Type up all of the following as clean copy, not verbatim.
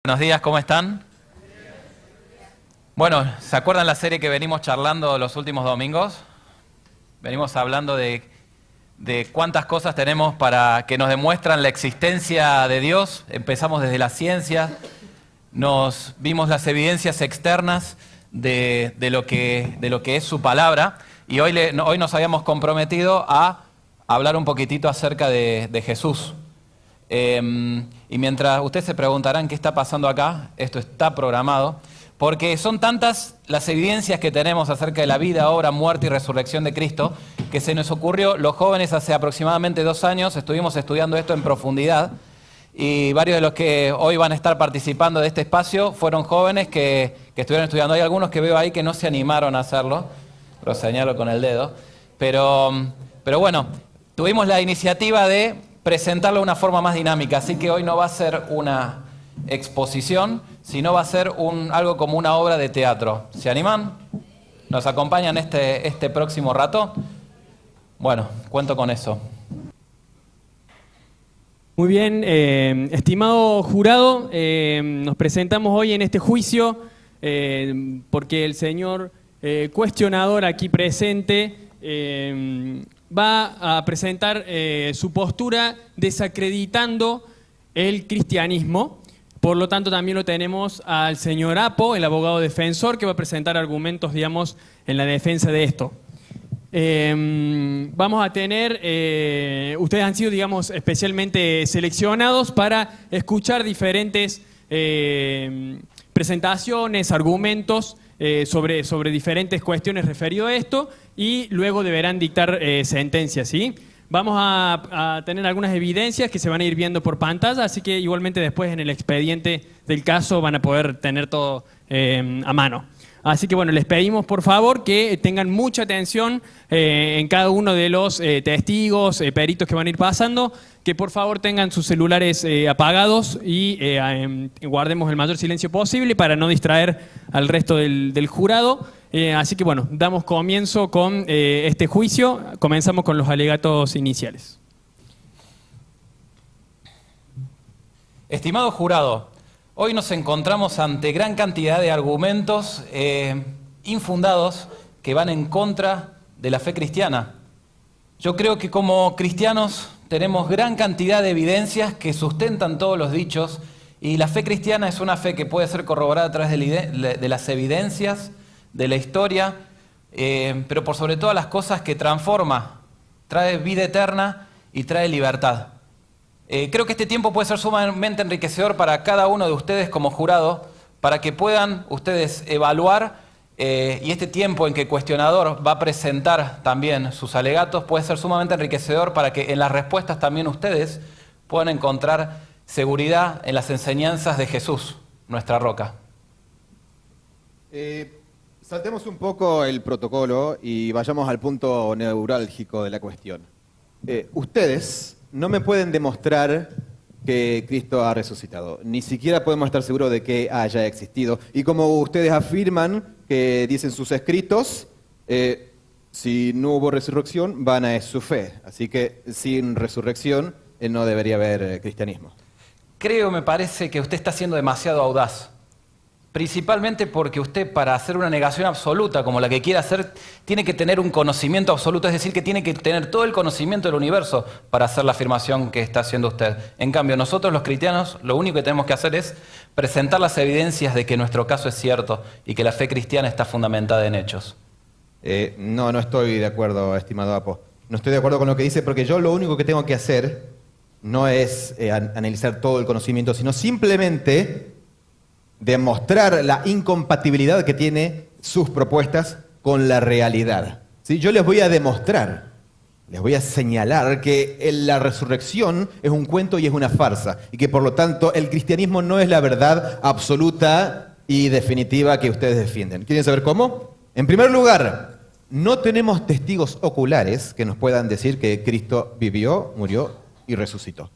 Buenos días, ¿cómo están? Bueno, ¿se acuerdan la serie que venimos charlando los últimos domingos? Venimos hablando de cuántas cosas tenemos para que nos demuestran la existencia de Dios. Empezamos desde la ciencia, nos vimos las evidencias externas de lo que es su palabra, y hoy nos habíamos comprometido a hablar un poquitito acerca de Jesús. Y mientras ustedes se preguntarán qué está pasando acá, esto está programado, porque son tantas las evidencias que tenemos acerca de la vida, obra, muerte y resurrección de Cristo, que se nos ocurrió, los jóvenes hace aproximadamente 2 años, estuvimos estudiando esto en profundidad, y varios de los que hoy van a estar participando de este espacio fueron jóvenes que estuvieron estudiando. Hay algunos que veo ahí que no se animaron a hacerlo, lo señalo con el dedo, pero bueno, tuvimos la iniciativa de presentarlo de una forma más dinámica, así que hoy no va a ser una exposición, sino va a ser algo como una obra de teatro. ¿Se animan? ¿Nos acompañan este próximo rato? Bueno, cuento con eso. Muy bien, estimado jurado, nos presentamos hoy en este juicio porque el señor cuestionador aquí presente va a presentar su postura desacreditando el cristianismo. Por lo tanto, también lo tenemos al señor Apo, el abogado defensor, que va a presentar argumentos, digamos, en la defensa de esto. Vamos a tener, ustedes han sido, digamos, especialmente seleccionados para escuchar diferentes presentaciones, argumentos sobre diferentes cuestiones referido a esto, y luego deberán dictar sentencias, ¿sí? Vamos a tener algunas evidencias que se van a ir viendo por pantalla, así que igualmente después en el expediente del caso van a poder tener todo a mano. Así que bueno, les pedimos por favor que tengan mucha atención en cada uno de los testigos, peritos que van a ir pasando, que por favor tengan sus celulares apagados y guardemos el mayor silencio posible para no distraer al resto del jurado. Así que bueno, damos comienzo con este juicio. Comenzamos con los alegatos iniciales. Estimado jurado, hoy nos encontramos ante gran cantidad de argumentos infundados que van en contra de la fe cristiana. Yo creo que como cristianos tenemos gran cantidad de evidencias que sustentan todos los dichos, y la fe cristiana es una fe que puede ser corroborada a través de las evidencias, de la historia, pero por sobre todas las cosas que transforma, trae vida eterna y trae libertad. Creo que este tiempo puede ser sumamente enriquecedor para cada uno de ustedes como jurado, para que puedan ustedes evaluar, y este tiempo en que el cuestionador va a presentar también sus alegatos puede ser sumamente enriquecedor para que en las respuestas también ustedes puedan encontrar seguridad en las enseñanzas de Jesús, nuestra roca. Saltemos un poco el protocolo y vayamos al punto neurálgico de la cuestión. Ustedes no me pueden demostrar que Cristo ha resucitado. Ni siquiera podemos estar seguros de que haya existido. Y como ustedes afirman, que dicen sus escritos, si no hubo resurrección, vana es su fe. Así que sin resurrección no debería haber cristianismo. Me parece que usted está siendo demasiado audaz. Principalmente porque usted, para hacer una negación absoluta como la que quiere hacer, tiene que tener un conocimiento absoluto, es decir, que tiene que tener todo el conocimiento del universo para hacer la afirmación que está haciendo usted. En cambio, nosotros los cristianos, lo único que tenemos que hacer es presentar las evidencias de que nuestro caso es cierto y que la fe cristiana está fundamentada en hechos. No estoy de acuerdo, estimado Apo. No estoy de acuerdo con lo que dice, porque yo lo único que tengo que hacer no es analizar todo el conocimiento, sino simplemente demostrar la incompatibilidad que tiene sus propuestas con la realidad. ¿Sí? Yo les voy a demostrar, les voy a señalar que la resurrección es un cuento y es una farsa, y que por lo tanto el cristianismo no es la verdad absoluta y definitiva que ustedes defienden. ¿Quieren saber cómo? En primer lugar, no tenemos testigos oculares que nos puedan decir que Cristo vivió, murió y resucitó.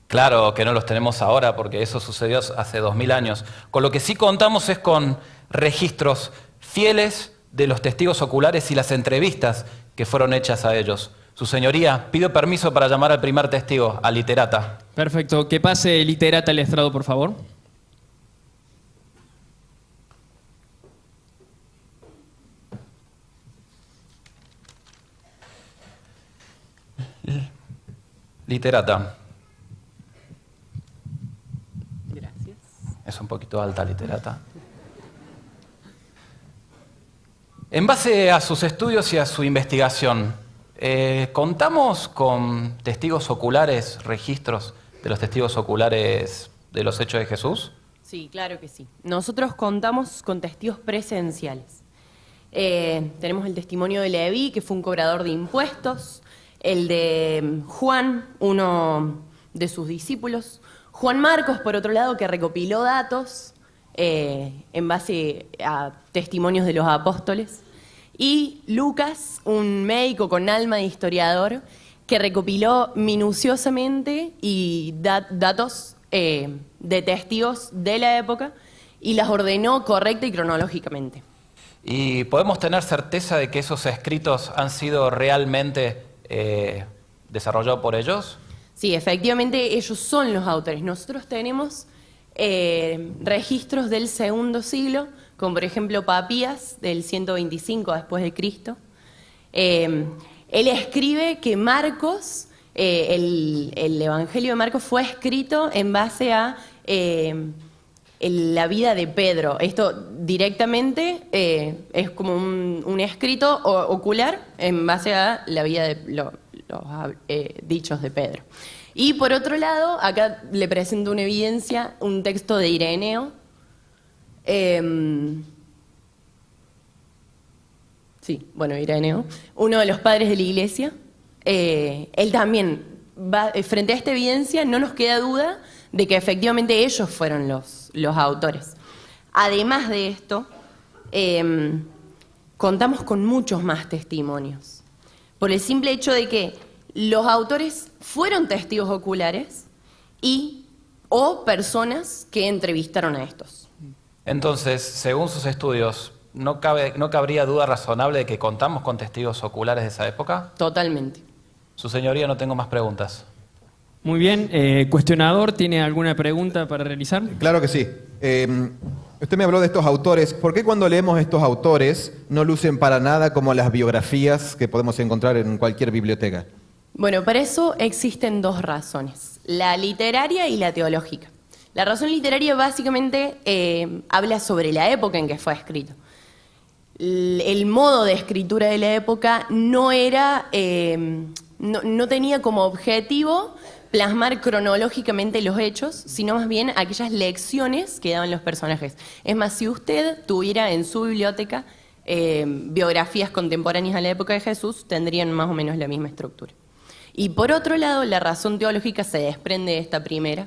Claro que no los tenemos ahora, porque eso sucedió hace 2000 años. Con lo que sí contamos es con registros fieles de los testigos oculares y las entrevistas que fueron hechas a ellos. Su señoría, pido permiso para llamar al primer testigo, a Literata. Perfecto. Que pase Literata al estrado, por favor. Literata. Gracias. Es un poquito alta, literata. En base a sus estudios y a su investigación, ¿contamos con testigos oculares, registros de los testigos oculares de los hechos de Jesús? Sí, claro que sí. Nosotros contamos con testigos presenciales. Tenemos el testimonio de Leví, que fue un cobrador de impuestos, el de Juan, uno de sus discípulos, Juan Marcos, por otro lado, que recopiló datos en base a testimonios de los apóstoles, y Lucas, un médico con alma de historiador, que recopiló minuciosamente y datos de testigos de la época y las ordenó correcta y cronológicamente. ¿Y podemos tener certeza de que esos escritos han sido realmente desarrollados por ellos? Sí, efectivamente ellos son los autores. Nosotros tenemos registros del segundo siglo, como por ejemplo Papías, del 125 después de Cristo. Él escribe que Marcos, el Evangelio de Marcos fue escrito en base a la vida de Pedro. Esto directamente es como un escrito ocular en base a la vida de los dichos de Pedro. Y por otro lado, acá le presento una evidencia, un texto de Ireneo. Ireneo, uno de los padres de la iglesia. Él también, frente a esta evidencia, no nos queda duda de que efectivamente ellos fueron los autores. Además de esto, contamos con muchos más testimonios, por el simple hecho de que los autores fueron testigos oculares o personas que entrevistaron a estos. Entonces, según sus estudios, ¿no cabría duda razonable de que contamos con testigos oculares de esa época? Totalmente. Su señoría, no tengo más preguntas. Muy bien. Cuestionador, ¿tiene alguna pregunta para realizar? Claro que sí. Usted me habló de estos autores. ¿Por qué cuando leemos estos autores no lucen para nada como las biografías que podemos encontrar en cualquier biblioteca? Bueno, para eso existen dos razones, la literaria y la teológica. La razón literaria básicamente habla sobre la época en que fue escrito. El modo de escritura de la época no tenía como objetivo plasmar cronológicamente los hechos, sino más bien aquellas lecciones que daban los personajes. Es más, si usted tuviera en su biblioteca biografías contemporáneas a la época de Jesús, tendrían más o menos la misma estructura. Y por otro lado, la razón teológica se desprende de esta primera.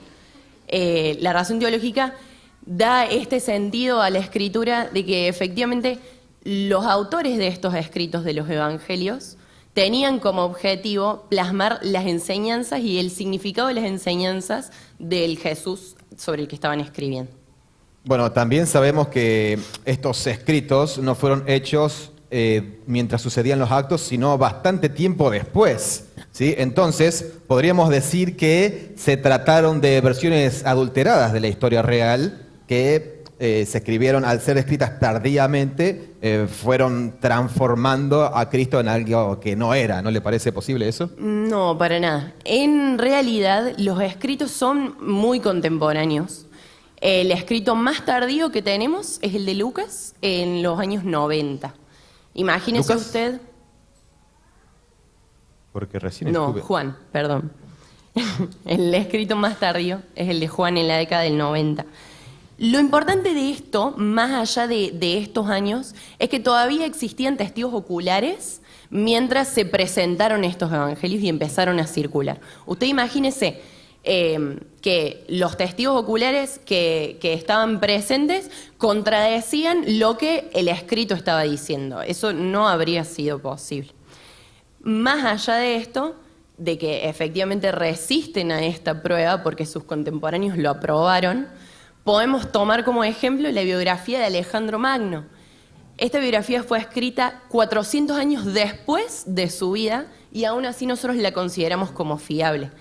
La razón teológica da este sentido a la escritura de que efectivamente los autores de estos escritos de los evangelios tenían como objetivo plasmar las enseñanzas y el significado de las enseñanzas del Jesús sobre el que estaban escribiendo. Bueno, también sabemos que estos escritos no fueron hechos mientras sucedían los actos, sino bastante tiempo después, ¿sí? Entonces, podríamos decir que se trataron de versiones adulteradas de la historia real que se escribieron al ser escritas tardíamente, fueron transformando a Cristo en algo que no era. ¿No le parece posible eso? No, para nada. En realidad, los escritos son muy contemporáneos. El escrito más tardío que tenemos es el de Lucas en los años 90. Imagínese ¿Lucas? usted... Porque recién No, estuve... Juan, perdón. El escrito más tardío es el de Juan en la década del 90. Lo importante de esto, más allá de estos años, es que todavía existían testigos oculares mientras se presentaron estos evangelios y empezaron a circular. Usted imagínese que los testigos oculares que estaban presentes contradecían lo que el escrito estaba diciendo. Eso no habría sido posible. Más allá de esto, de que efectivamente resisten a esta prueba porque sus contemporáneos lo aprobaron, podemos tomar como ejemplo la biografía de Alejandro Magno. Esta biografía fue escrita 400 años después de su vida y aún así nosotros la consideramos como fiable.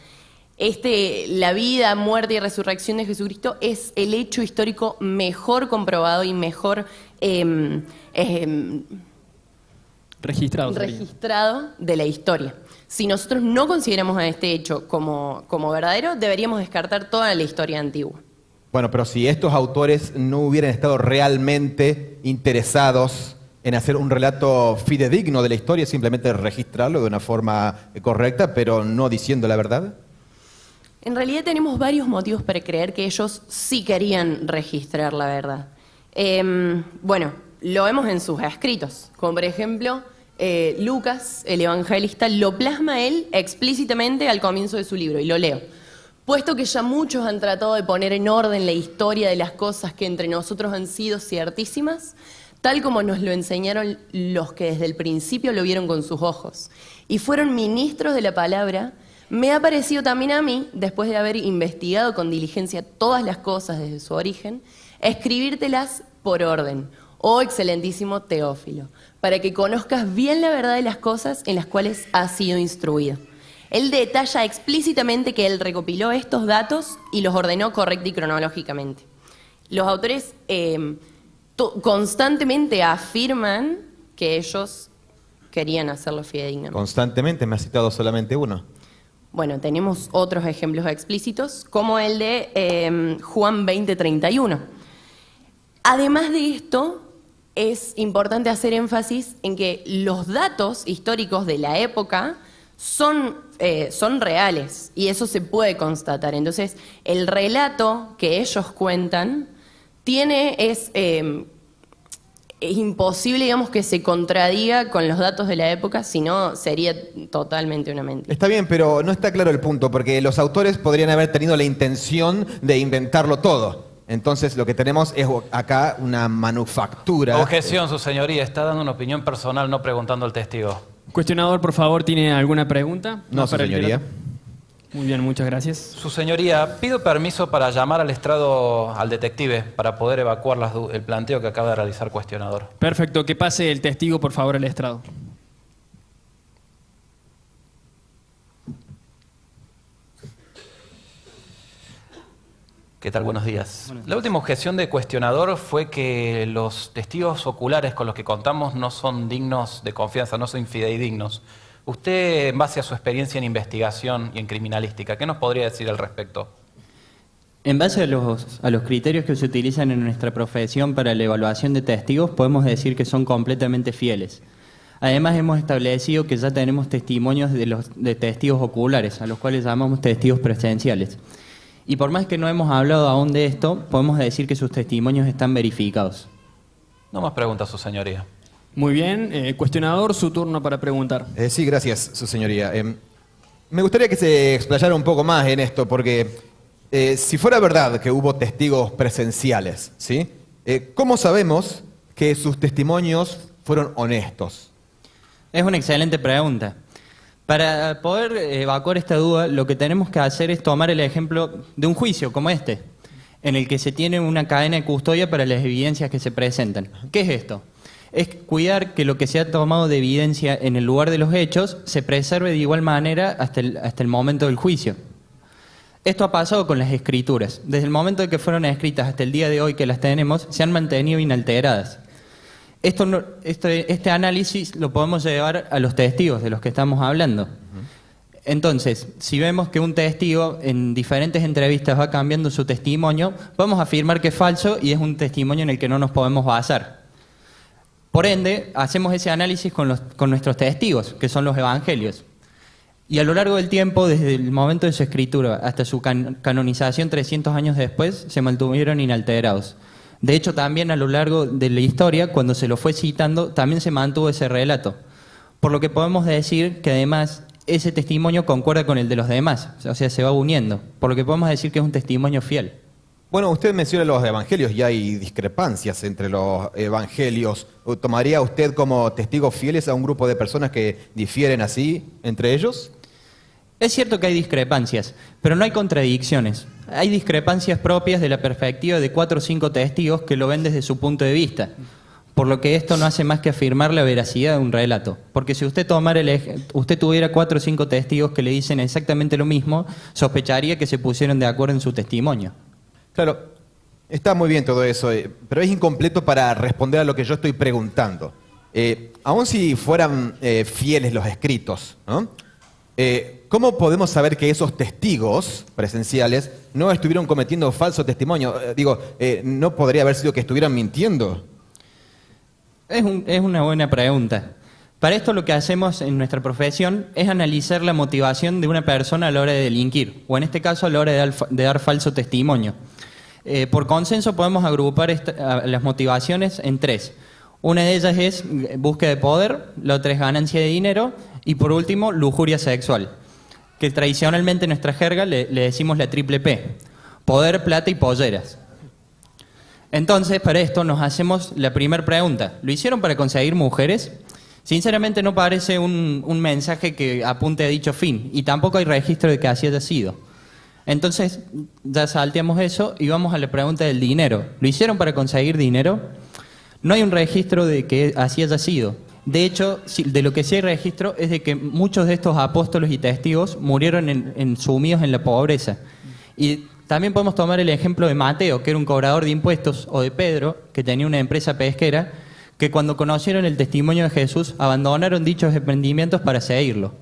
La vida, muerte y resurrección de Jesucristo es el hecho histórico mejor comprobado y mejor registrado de la historia. Si nosotros no consideramos a este hecho como verdadero, deberíamos descartar toda la historia antigua. Bueno, pero si estos autores no hubieran estado realmente interesados en hacer un relato fidedigno de la historia, simplemente registrarlo de una forma correcta, pero no diciendo la verdad. En realidad tenemos varios motivos para creer que ellos sí querían registrar la verdad. Bueno, lo vemos en sus escritos, como por ejemplo Lucas, el evangelista, lo plasma él explícitamente al comienzo de su libro, y lo leo. Puesto que ya muchos han tratado de poner en orden la historia de las cosas que entre nosotros han sido ciertísimas, tal como nos lo enseñaron los que desde el principio lo vieron con sus ojos, y fueron ministros de la palabra, me ha parecido también a mí, después de haber investigado con diligencia todas las cosas desde su origen, escribírtelas por orden, oh excelentísimo Teófilo, para que conozcas bien la verdad de las cosas en las cuales has sido instruido. Él detalla explícitamente que él recopiló estos datos y los ordenó correcta y cronológicamente. Los autores constantemente afirman que ellos querían hacerlo fidedignamente. Constantemente, me ha citado solamente uno. Bueno, tenemos otros ejemplos explícitos, como el de Juan 20:31. Además de esto, es importante hacer énfasis en que los datos históricos de la época son reales, y eso se puede constatar. Entonces, el relato que ellos cuentan es imposible, digamos, que se contradiga con los datos de la época, si no sería totalmente una mentira. Está bien, pero no está claro el punto, porque los autores podrían haber tenido la intención de inventarlo todo. Entonces lo que tenemos es acá una manufactura. Objeción, su señoría. Está dando una opinión personal, no preguntando al testigo. Cuestionador, por favor, ¿tiene alguna pregunta? No, su señoría. Muy bien, muchas gracias. Su señoría, pido permiso para llamar al estrado al detective para poder evacuar el planteo que acaba de realizar cuestionador. Perfecto, que pase el testigo, por favor, al estrado. ¿Qué tal? Buenos días. La última objeción de cuestionador fue que los testigos oculares con los que contamos no son dignos de confianza, no son fidedignos. Usted, en base a su experiencia en investigación y en criminalística, ¿qué nos podría decir al respecto? En base a los criterios que se utilizan en nuestra profesión para la evaluación de testigos, podemos decir que son completamente fieles. Además, hemos establecido que ya tenemos testimonios de testigos oculares, a los cuales llamamos testigos presenciales. Y por más que no hemos hablado aún de esto, podemos decir que sus testimonios están verificados. No más preguntas, su señoría. Muy bien. Cuestionador, su turno para preguntar. Sí, gracias, su señoría. Me gustaría que se explayara un poco más en esto, porque si fuera verdad que hubo testigos presenciales, ¿sí? ¿Cómo sabemos que sus testimonios fueron honestos? Es una excelente pregunta. Para poder evacuar esta duda, lo que tenemos que hacer es tomar el ejemplo de un juicio como este, en el que se tiene una cadena de custodia para las evidencias que se presentan. ¿Qué es esto? Es cuidar que lo que se ha tomado de evidencia en el lugar de los hechos se preserve de igual manera hasta el momento del juicio. Esto ha pasado con las escrituras. Desde el momento de que fueron escritas hasta el día de hoy que las tenemos, se han mantenido inalteradas. Este análisis lo podemos llevar a los testigos de los que estamos hablando. Entonces, si vemos que un testigo en diferentes entrevistas va cambiando su testimonio, vamos a afirmar que es falso y es un testimonio en el que no nos podemos basar. Por ende, hacemos ese análisis con nuestros testigos, que son los evangelios. Y a lo largo del tiempo, desde el momento de su escritura hasta su canonización 300 años después, se mantuvieron inalterados. De hecho, también a lo largo de la historia, cuando se lo fue citando, también se mantuvo ese relato. Por lo que podemos decir que además ese testimonio concuerda con el de los demás, o sea, se va uniendo. Por lo que podemos decir que es un testimonio fiel. Bueno, usted menciona los evangelios y hay discrepancias entre los evangelios. ¿Tomaría usted como testigos fieles a un grupo de personas que difieren así entre ellos? Es cierto que hay discrepancias, pero no hay contradicciones. Hay discrepancias propias de la perspectiva de 4 o 5 testigos que lo ven desde su punto de vista. Por lo que esto no hace más que afirmar la veracidad de un relato. Porque si usted tuviera 4 o 5 testigos que le dicen exactamente lo mismo, sospecharía que se pusieron de acuerdo en su testimonio. Claro, está muy bien todo eso, pero es incompleto para responder a lo que yo estoy preguntando. Aun si fueran fieles los escritos, ¿no? ¿cómo podemos saber que esos testigos presenciales no estuvieron cometiendo falso testimonio? ¿No podría haber sido que estuvieran mintiendo? Es una buena pregunta. Para esto lo que hacemos en nuestra profesión es analizar la motivación de una persona a la hora de delinquir, o en este caso a la hora de dar falso testimonio. Por consenso podemos agrupar las motivaciones en tres. Una de ellas es búsqueda de poder, la otra es ganancia de dinero y por último lujuria sexual, que tradicionalmente en nuestra jerga le decimos la triple P: poder, plata y polleras. Entonces, para esto nos hacemos la primera pregunta: ¿lo hicieron para conseguir mujeres? Sinceramente no parece un mensaje que apunte a dicho fin, y tampoco hay registro de que así haya sido. Entonces, ya salteamos eso y vamos a la pregunta del dinero. ¿Lo hicieron para conseguir dinero? No hay un registro de que así haya sido. De hecho, de lo que sí hay registro es de que muchos de estos apóstoles y testigos murieron sumidos en la pobreza. Y también podemos tomar el ejemplo de Mateo, que era un cobrador de impuestos, o de Pedro, que tenía una empresa pesquera, que cuando conocieron el testimonio de Jesús abandonaron dichos emprendimientos para seguirlo.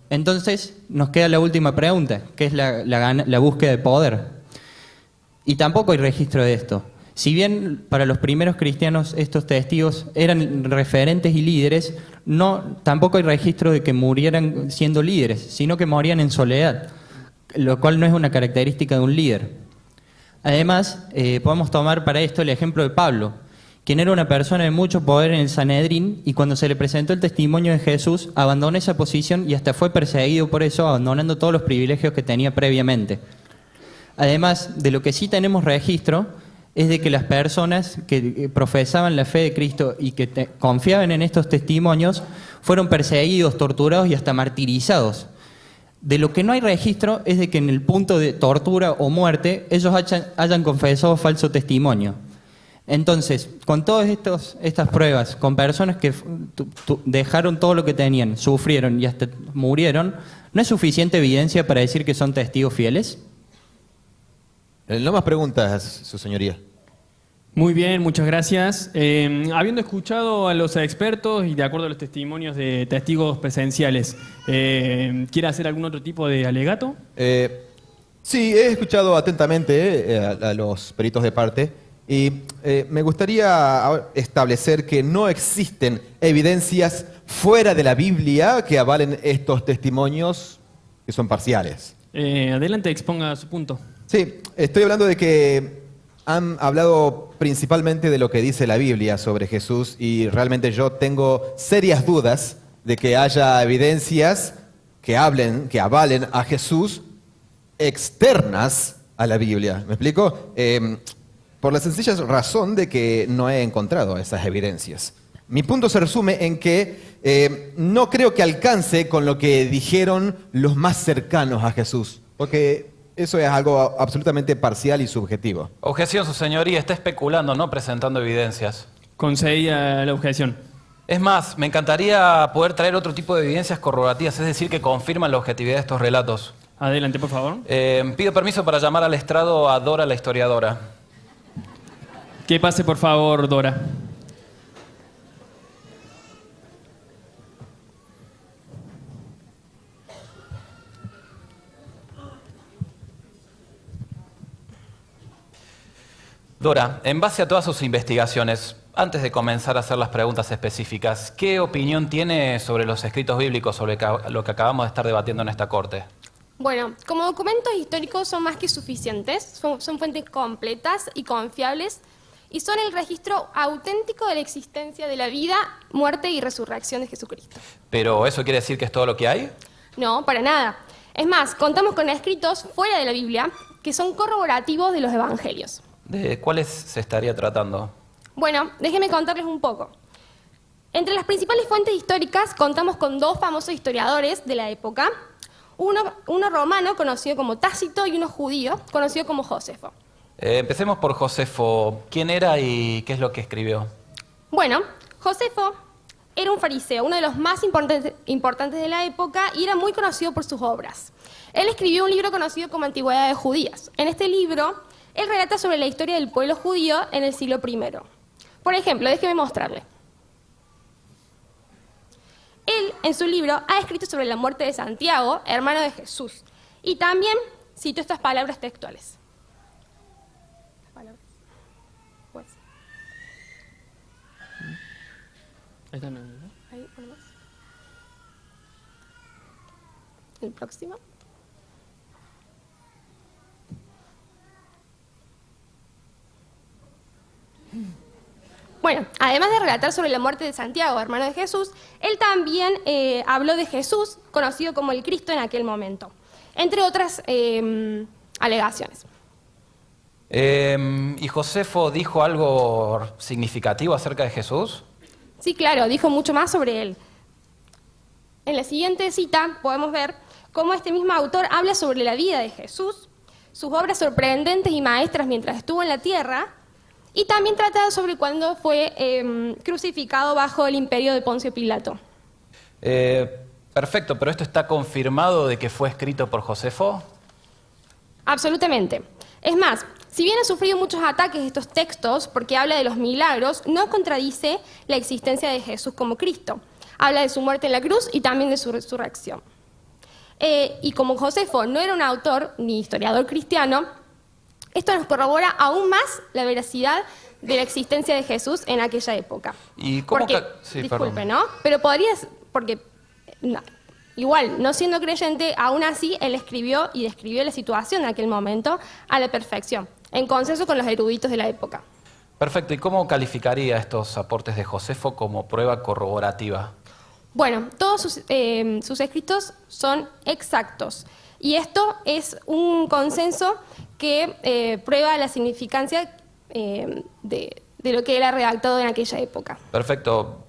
Entonces nos queda la última pregunta, que es la búsqueda de poder. Y tampoco hay registro de esto. Si bien para los primeros cristianos estos testigos eran referentes y líderes, tampoco hay registro de que murieran siendo líderes, sino que morían en soledad, lo cual no es una característica de un líder. Además, podemos tomar para esto el ejemplo de Pablo, quien era una persona de mucho poder en el Sanedrín, y cuando se le presentó el testimonio de Jesús, abandonó esa posición y hasta fue perseguido por eso, abandonando todos los privilegios que tenía previamente. Además, de lo que sí tenemos registro es de que las personas que profesaban la fe de Cristo y que confiaban en estos testimonios fueron perseguidos, torturados y hasta martirizados. De lo que no hay registro es de que en el punto de tortura o muerte ellos hayan confesado falso testimonio. Entonces, con todas estas pruebas, con personas que dejaron todo lo que tenían, sufrieron y hasta murieron, ¿no es suficiente evidencia para decir que son testigos fieles? No más preguntas, su señoría. Muy bien, muchas gracias. Habiendo escuchado a los expertos y de acuerdo a los testimonios de testigos presenciales, ¿quiere hacer algún otro tipo de alegato? Sí, he escuchado atentamente a los peritos de parte y me gustaría establecer que no existen evidencias fuera de la Biblia que avalen estos testimonios que son parciales. Adelante, exponga su punto. Sí, estoy hablando de que han hablado principalmente de lo que dice la Biblia sobre Jesús y realmente yo tengo serias dudas de que haya evidencias que avalen a Jesús externas a la Biblia. ¿Me explico? Por la sencilla razón de que no he encontrado esas evidencias. Mi punto se resume en que no creo que alcance con lo que dijeron los más cercanos a Jesús, porque eso es algo absolutamente parcial y subjetivo. Objeción, su señoría, está especulando, no presentando evidencias. Concedida la objeción. Es más, me encantaría poder traer otro tipo de evidencias corroborativas, es decir, que confirman la objetividad de estos relatos. Adelante, por favor. Pido permiso para llamar al estrado a Dora, la historiadora. Que pase, por favor, Dora. Dora, en base a todas sus investigaciones, antes de comenzar a hacer las preguntas específicas, ¿qué opinión tiene sobre los escritos bíblicos, sobre lo que acabamos de estar debatiendo en esta corte? Bueno, como documentos históricos son más que suficientes, son fuentes completas y confiables y son el registro auténtico de la existencia de la vida, muerte y resurrección de Jesucristo. ¿Pero eso quiere decir que es todo lo que hay? No, para nada. Es más, contamos con escritos fuera de la Biblia que son corroborativos de los evangelios. ¿De cuáles se estaría tratando? Bueno, déjenme contarles un poco. Entre las principales fuentes históricas contamos con dos famosos historiadores de la época, uno romano conocido como Tácito y uno judío conocido como Josefo. Empecemos por Josefo. ¿Quién era y qué es lo que escribió? Bueno, Josefo era un fariseo, uno de los más importantes de la época y era muy conocido por sus obras. Él escribió un libro conocido como Antigüedades Judías. En este libro, él relata sobre la historia del pueblo judío en el siglo I. Por ejemplo, déjeme mostrarle. Él en su libro, ha escrito sobre la muerte de Santiago, hermano de Jesús. Y también citó estas palabras textuales. Pues. Ahí está, Ahí, uno más. El próximo. Bueno, además de relatar sobre la muerte de Santiago, hermano de Jesús, él también habló de Jesús, conocido como el Cristo en aquel momento, entre otras alegaciones. ¿Y Josefo dijo algo significativo acerca de Jesús? Sí, claro, dijo mucho más sobre él. En la siguiente cita podemos ver cómo este mismo autor habla sobre la vida de Jesús, sus obras sorprendentes y maestras mientras estuvo en la tierra, y también trata sobre cuando fue crucificado bajo el imperio de Poncio Pilato. Perfecto, pero ¿esto está confirmado de que fue escrito por Josefo? Absolutamente. Es más, si bien ha sufrido muchos ataques estos textos porque habla de los milagros, no contradice la existencia de Jesús como Cristo. Habla de su muerte en la cruz y también de su resurrección. Y como Josefo no era un autor ni historiador cristiano, esto nos corrobora aún más la veracidad de la existencia de Jesús en aquella época. ¿Y cómo porque, sí, disculpe, perdón. ¿no? Pero podrías, porque no, igual, no siendo creyente, aún así él escribió y describió la situación en aquel momento a la perfección, en consenso con los eruditos de la época. Perfecto, ¿y cómo calificaría estos aportes de Josefo como prueba corroborativa? Bueno, todos sus escritos son exactos y esto es un consenso que prueba la significancia de lo que él ha redactado en aquella época. Perfecto.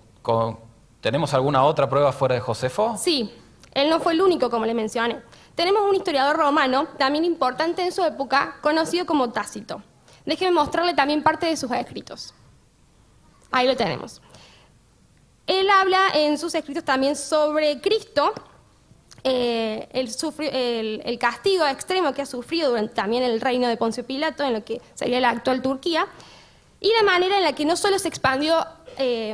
¿Tenemos alguna otra prueba fuera de Josefo? Sí, él no fue el único, como le mencioné. Tenemos un historiador romano, también importante en su época, conocido como Tácito. Déjeme mostrarle también parte de sus escritos. Ahí lo tenemos. Él habla en sus escritos también sobre Cristo, el castigo extremo que ha sufrido durante también el reino de Poncio Pilato, en lo que sería la actual Turquía, y la manera en la que no solo se expandió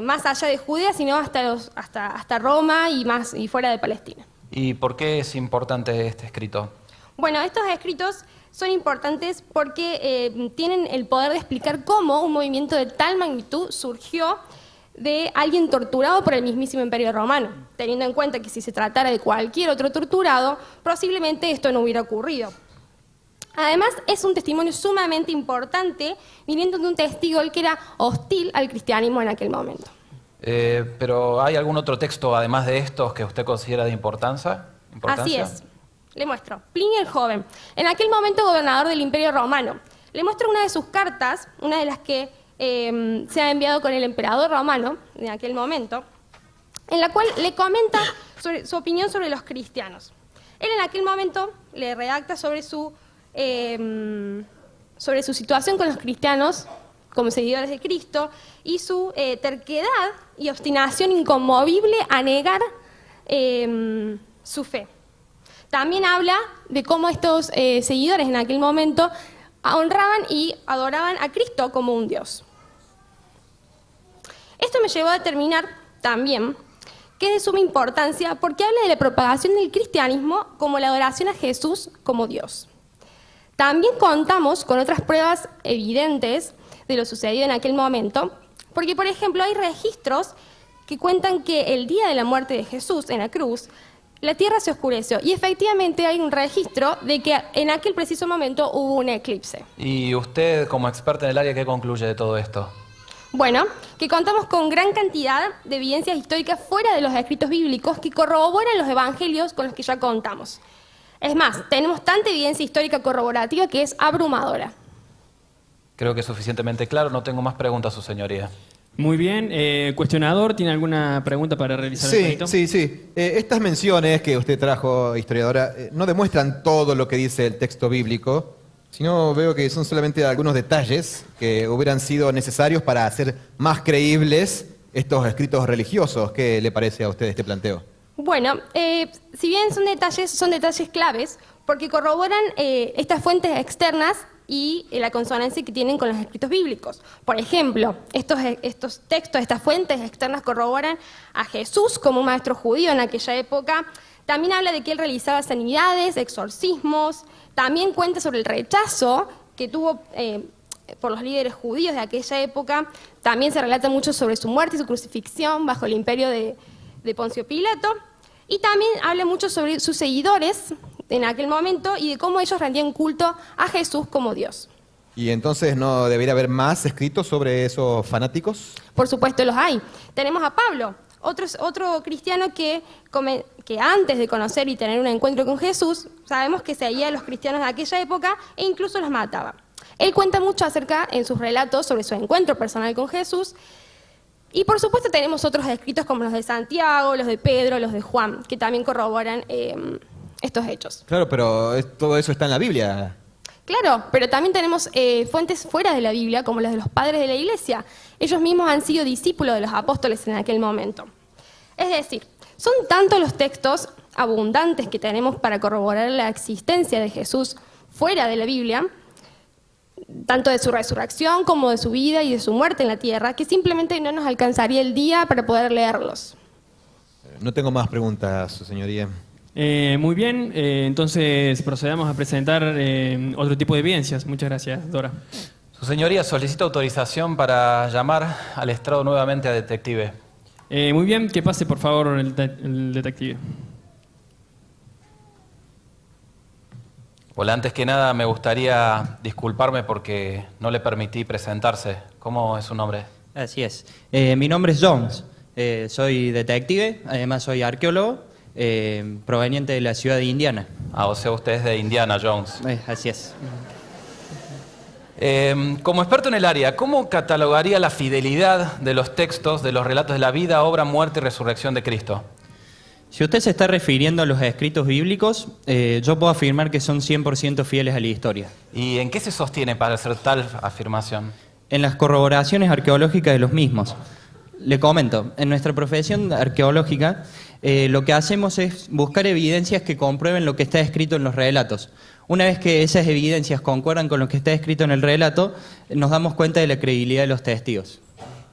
más allá de Judea, sino hasta Roma y fuera de Palestina. ¿Y por qué es importante este escrito? Bueno, estos escritos son importantes porque tienen el poder de explicar cómo un movimiento de tal magnitud surgió de alguien torturado por el mismísimo Imperio Romano, teniendo en cuenta que si se tratara de cualquier otro torturado, posiblemente esto no hubiera ocurrido. Además, es un testimonio sumamente importante, viniendo de un testigo que era hostil al cristianismo en aquel momento. ¿Pero hay algún otro texto, además de estos, que usted considera de importancia? Así es. Le muestro. Plinio el Joven, en aquel momento gobernador del Imperio Romano. Le muestro una de sus cartas, una de las que se ha enviado con el emperador romano en aquel momento, en la cual le comenta sobre su opinión sobre los cristianos. Él en aquel momento le redacta sobre su situación con los cristianos como seguidores de Cristo y su terquedad y obstinación inconmovible a negar su fe. También habla de cómo estos seguidores en aquel momento honraban y adoraban a Cristo como un Dios. Esto me llevó a determinar también que es de suma importancia porque habla de la propagación del cristianismo como la adoración a Jesús como Dios. También contamos con otras pruebas evidentes de lo sucedido en aquel momento, porque por ejemplo hay registros que cuentan que el día de la muerte de Jesús en la cruz, la tierra se oscureció y efectivamente hay un registro de que en aquel preciso momento hubo un eclipse. ¿Y usted, como experta en el área, qué concluye de todo esto? Bueno, que contamos con gran cantidad de evidencias históricas fuera de los escritos bíblicos que corroboran los evangelios con los que ya contamos. Es más, tenemos tanta evidencia histórica corroborativa que es abrumadora. Creo que es suficientemente claro, no tengo más preguntas, su señoría. Muy bien. Cuestionador, ¿tiene alguna pregunta para realizar? Sí. Estas menciones que usted trajo, historiadora, no demuestran todo lo que dice el texto bíblico, sino veo que son solamente algunos detalles que hubieran sido necesarios para hacer más creíbles estos escritos religiosos. ¿Qué le parece a usted este planteo? Bueno, si bien son detalles claves, porque corroboran estas fuentes externas y la consonancia que tienen con los escritos bíblicos. Por ejemplo, estos textos, estas fuentes externas corroboran a Jesús como un maestro judío en aquella época. También habla de que él realizaba sanidades, exorcismos. También cuenta sobre el rechazo que tuvo por los líderes judíos de aquella época. También se relata mucho sobre su muerte y su crucifixión bajo el imperio de Poncio Pilato. Y también habla mucho sobre sus seguidores en aquel momento y de cómo ellos rendían culto a Jesús como Dios. ¿Y entonces no debería haber más escritos sobre esos fanáticos? Por supuesto los hay. Tenemos a Pablo, otro cristiano que antes de conocer y tener un encuentro con Jesús, sabemos que seguía a los cristianos de aquella época e incluso los mataba. Él cuenta mucho acerca en sus relatos sobre su encuentro personal con Jesús. Y por supuesto tenemos otros escritos como los de Santiago, los de Pedro, los de Juan, que también corroboran estos hechos. Claro, pero todo eso está en la Biblia. Claro, pero también tenemos fuentes fuera de la Biblia, como las de los padres de la Iglesia. Ellos mismos han sido discípulos de los apóstoles en aquel momento. Es decir, son tantos los textos abundantes que tenemos para corroborar la existencia de Jesús fuera de la Biblia, tanto de su resurrección como de su vida y de su muerte en la tierra, que simplemente no nos alcanzaría el día para poder leerlos. No tengo más preguntas, su señoría. Muy bien, entonces procedamos a presentar otro tipo de evidencias. Muchas gracias, Dora. Su señoría solicita autorización para llamar al estrado nuevamente a detective. Muy bien, que pase por favor el detective. Hola, antes que nada me gustaría disculparme porque no le permití presentarse. ¿Cómo es su nombre? Así es. Mi nombre es Jones. Soy detective, además soy arqueólogo. Proveniente de la ciudad de Indiana. Ah, o sea, usted es de Indiana Jones. Así es. Como experto en el área, ¿cómo catalogaría la fidelidad de los textos, de los relatos de la vida, obra, muerte y resurrección de Cristo? Si usted se está refiriendo a los escritos bíblicos, yo puedo afirmar que son 100% fieles a la historia. ¿Y en qué se sostiene para hacer tal afirmación? En las corroboraciones arqueológicas de los mismos. Le comento, en nuestra profesión arqueológica, lo que hacemos es buscar evidencias que comprueben lo que está escrito en los relatos. Una vez que esas evidencias concuerdan con lo que está escrito en el relato, nos damos cuenta de la credibilidad de los testigos.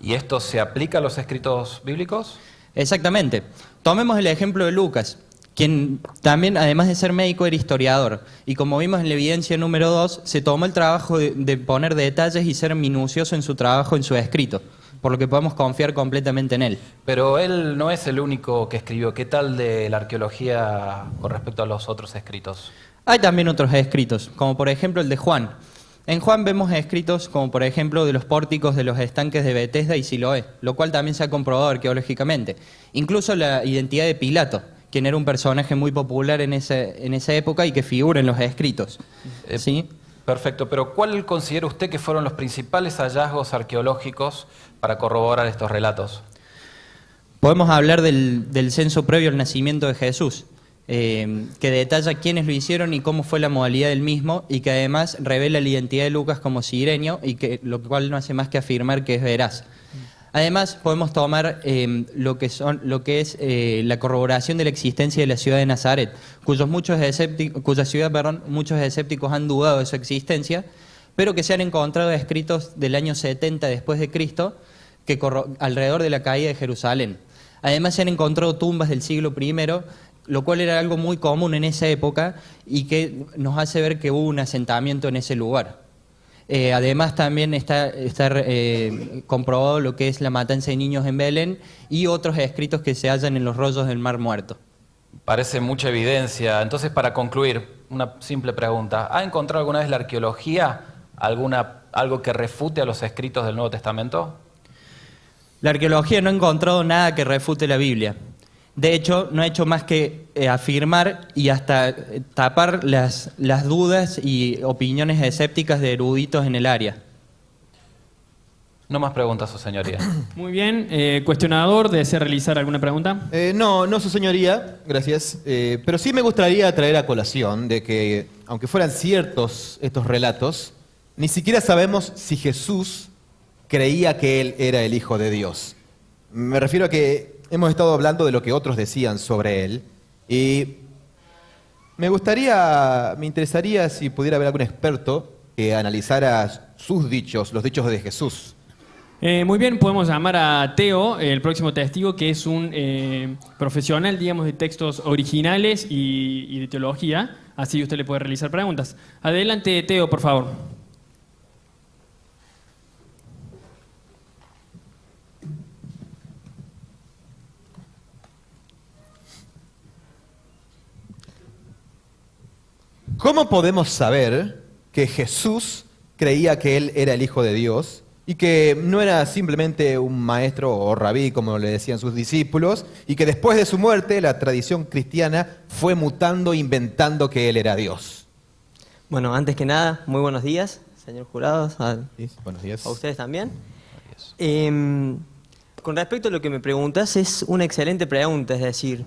¿Y esto se aplica a los escritos bíblicos? Exactamente. Tomemos el ejemplo de Lucas, quien también, además de ser médico, era historiador. Y como vimos en la evidencia número 2, se tomó el trabajo de poner detalles y ser minucioso en su trabajo, en su escrito, por lo que podemos confiar completamente en él. Pero él no es el único que escribió. ¿Qué tal de la arqueología con respecto a los otros escritos? Hay también otros escritos, como por ejemplo el de Juan. En Juan vemos escritos como por ejemplo de los pórticos de los estanques de Betesda y Siloé, lo cual también se ha comprobado arqueológicamente. Incluso la identidad de Pilato, quien era un personaje muy popular en esa época y que figura en los escritos. ¿Sí? Perfecto, pero ¿cuál considera usted que fueron los principales hallazgos arqueológicos para corroborar estos relatos? Podemos hablar del censo previo al nacimiento de Jesús, que detalla quiénes lo hicieron y cómo fue la modalidad del mismo, y que además revela la identidad de Lucas como sirenio, y que lo cual no hace más que afirmar que es veraz. Además, podemos tomar lo que es la corroboración de la existencia de la ciudad de Nazaret, cuya ciudad muchos escépticos han dudado de su existencia, pero que se han encontrado escritos del año 70 después de Cristo, alrededor de la caída de Jerusalén. Además, se han encontrado tumbas del siglo I, lo cual era algo muy común en esa época y que nos hace ver que hubo un asentamiento en ese lugar. Además también está comprobado lo que es la matanza de niños en Belén y otros escritos que se hallan en los rollos del Mar Muerto. Parece mucha evidencia. Entonces, para concluir, una simple pregunta. ¿Ha encontrado alguna vez la arqueología algo que refute a los escritos del Nuevo Testamento? La arqueología no ha encontrado nada que refute la Biblia. De hecho, no ha hecho más que afirmar y hasta tapar las dudas y opiniones escépticas de eruditos en el área. No más preguntas, su señoría. Muy bien. Cuestionador, ¿desea realizar alguna pregunta? No, su señoría, gracias. Pero sí me gustaría traer a colación de que, aunque fueran ciertos estos relatos, ni siquiera sabemos si Jesús creía que Él era el Hijo de Dios. Me refiero a que hemos estado hablando de lo que otros decían sobre Él y me interesaría si pudiera haber algún experto que analizara sus dichos, los dichos de Jesús. Muy bien, podemos llamar a Teo, el próximo testigo, que es un profesional, digamos, de textos originales y de teología. Así usted le puede realizar preguntas. Adelante, Teo, por favor. ¿Cómo podemos saber que Jesús creía que Él era el Hijo de Dios y que no era simplemente un maestro o rabí, como le decían sus discípulos, y que después de su muerte la tradición cristiana fue mutando, inventando que Él era Dios? Bueno, antes que nada, muy buenos días, señor jurado, Sí, buenos días. a ustedes también. Con respecto a lo que me preguntas, es una excelente pregunta, es decir,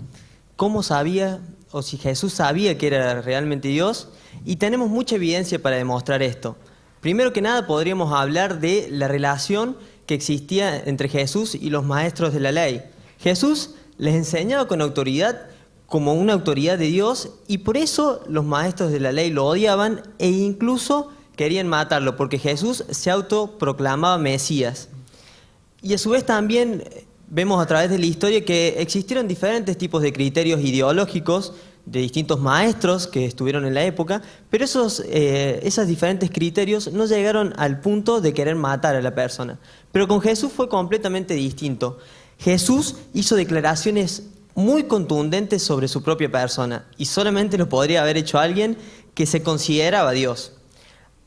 ¿cómo sabía o si Jesús sabía que era realmente Dios? Y tenemos mucha evidencia para demostrar esto. Primero que nada, podríamos hablar de la relación que existía entre Jesús y los maestros de la ley. Jesús les enseñaba con autoridad, como una autoridad de Dios, y por eso los maestros de la ley lo odiaban e incluso querían matarlo, porque Jesús se autoproclamaba Mesías. Y a su vez también vemos a través de la historia que existieron diferentes tipos de criterios ideológicos de distintos maestros que estuvieron en la época, pero esos diferentes criterios no llegaron al punto de querer matar a la persona. Pero con Jesús fue completamente distinto. Jesús hizo declaraciones muy contundentes sobre su propia persona y solamente lo podría haber hecho alguien que se consideraba Dios.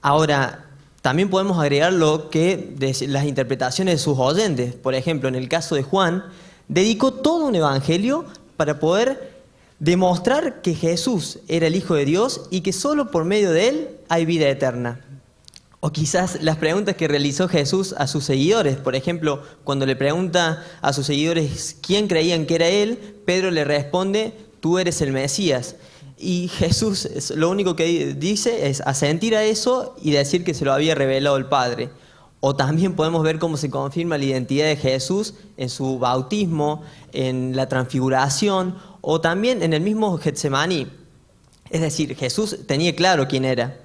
Ahora, también podemos agregar lo que de las interpretaciones de sus oyentes. Por ejemplo, en el caso de Juan, dedicó todo un evangelio para poder demostrar que Jesús era el Hijo de Dios y que solo por medio de él hay vida eterna. O quizás las preguntas que realizó Jesús a sus seguidores. Por ejemplo, cuando le pregunta a sus seguidores quién creían que era él, Pedro le responde, tú eres el Mesías. Y Jesús lo único que dice es asentir a eso y decir que se lo había revelado el Padre. O también podemos ver cómo se confirma la identidad de Jesús en su bautismo, en la transfiguración o también en el mismo Getsemaní. Es decir, Jesús tenía claro quién era.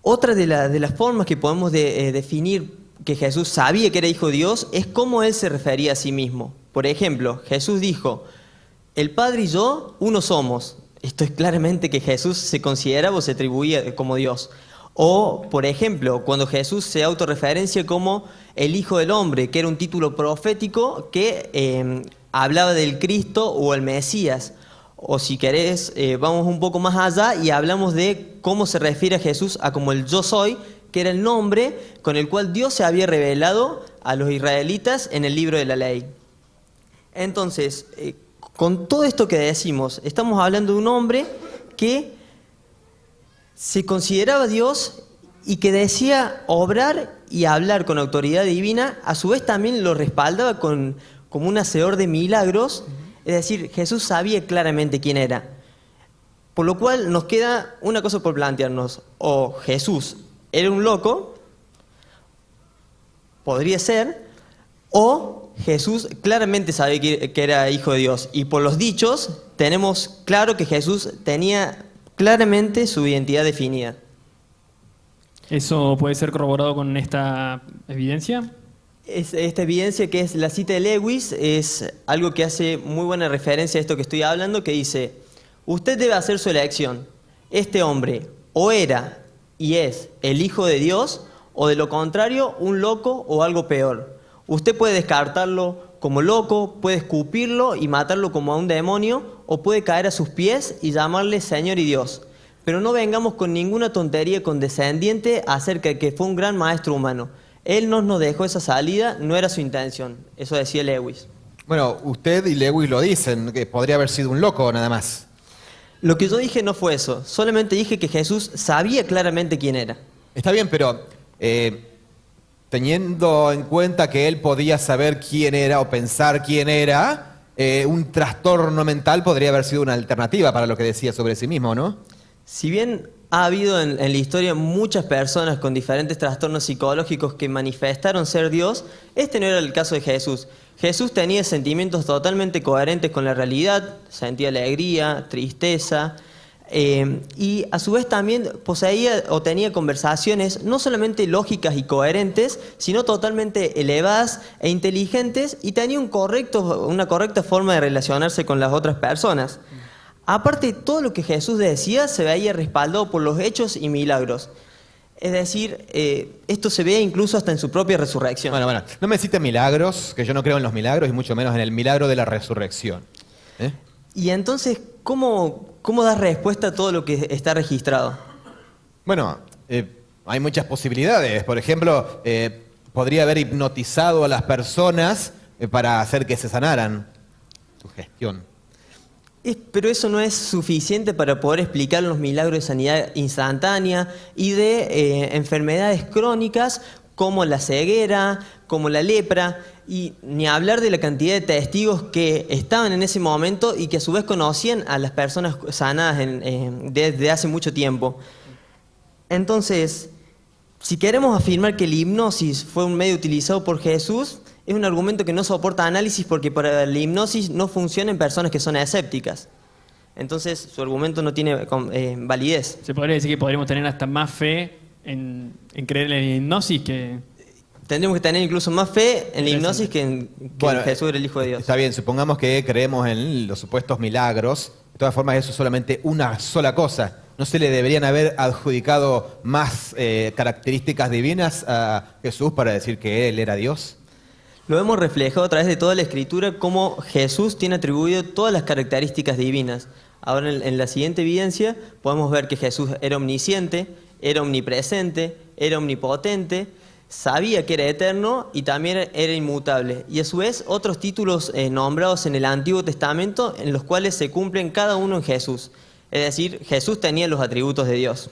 Otra de las formas que podemos definir que Jesús sabía que era Hijo de Dios es cómo Él se refería a sí mismo. Por ejemplo, Jesús dijo, el Padre y yo, uno somos. Esto es claramente que Jesús se consideraba o se atribuía como Dios. O, por ejemplo, cuando Jesús se autorreferencia como el Hijo del Hombre, que era un título profético que hablaba del Cristo o el Mesías. O si querés, vamos un poco más allá y hablamos de cómo se refiere a Jesús a como el Yo Soy, que era el nombre con el cual Dios se había revelado a los israelitas en el libro de la ley. Entonces, con todo esto que decimos, estamos hablando de un hombre que se consideraba Dios y que decía obrar y hablar con autoridad divina, a su vez también lo respaldaba como un hacedor de milagros, es decir, Jesús sabía claramente quién era. Por lo cual nos queda una cosa por plantearnos, o Jesús era un loco, podría ser, o Jesús claramente sabía que era Hijo de Dios, y por los dichos tenemos claro que Jesús tenía claramente su identidad definida. ¿Eso puede ser corroborado con esta evidencia? Esta evidencia, que es la cita de Lewis, es algo que hace muy buena referencia a esto que estoy hablando, que dice, usted debe hacer su elección. Este hombre o era y es el Hijo de Dios, o de lo contrario, un loco o algo peor. Usted puede descartarlo como loco, puede escupirlo y matarlo como a un demonio, o puede caer a sus pies y llamarle Señor y Dios. Pero no vengamos con ninguna tontería condescendiente acerca de que fue un gran maestro humano. Él no nos dejó esa salida, no era su intención. Eso decía Lewis. Bueno, usted y Lewis lo dicen, que podría haber sido un loco nada más. Lo que yo dije no fue eso, solamente dije que Jesús sabía claramente quién era. Está bien, pero teniendo en cuenta que él podía saber quién era o pensar quién era, un trastorno mental podría haber sido una alternativa para lo que decía sobre sí mismo, ¿no? Si bien ha habido en la historia muchas personas con diferentes trastornos psicológicos que manifestaron ser Dios, este no era el caso de Jesús. Jesús tenía sentimientos totalmente coherentes con la realidad, sentía alegría, tristeza, Y a su vez también poseía o tenía conversaciones no solamente lógicas y coherentes, sino totalmente elevadas e inteligentes, y tenía una correcta forma de relacionarse con las otras personas. Aparte, todo lo que Jesús decía se veía respaldado por los hechos y milagros. Es decir, esto se ve incluso hasta en su propia resurrección. Bueno, no me cites milagros, que yo no creo en los milagros y mucho menos en el milagro de la resurrección. Y entonces, ¿cómo das respuesta a todo lo que está registrado? Bueno, hay muchas posibilidades. Por ejemplo, podría haber hipnotizado a las personas para hacer que se sanaran. Sugestión. Pero eso no es suficiente para poder explicar los milagros de sanidad instantánea y de enfermedades crónicas como la ceguera, como la lepra, y ni hablar de la cantidad de testigos que estaban en ese momento y que a su vez conocían a las personas sanadas desde hace mucho tiempo. Entonces, si queremos afirmar que la hipnosis fue un medio utilizado por Jesús, es un argumento que no soporta análisis, porque para la hipnosis no funciona en personas que son escépticas. Entonces, su argumento no tiene validez. Se podría decir que podríamos tener hasta más fe en creer en la hipnosis que... Tendríamos que tener incluso más fe en la hipnosis que en Jesús era el Hijo de Dios. Está bien, supongamos que creemos en los supuestos milagros. De todas formas, eso es solamente una sola cosa. ¿No se le deberían haber adjudicado más características divinas a Jesús para decir que Él era Dios? Lo hemos reflejado a través de toda la Escritura, cómo Jesús tiene atribuido todas las características divinas. Ahora, en la siguiente evidencia, podemos ver que Jesús era omnisciente, era omnipresente, era omnipotente, sabía que era eterno y también era inmutable. Y a su vez, otros títulos nombrados en el Antiguo Testamento, en los cuales se cumplen cada uno en Jesús. Es decir, Jesús tenía los atributos de Dios.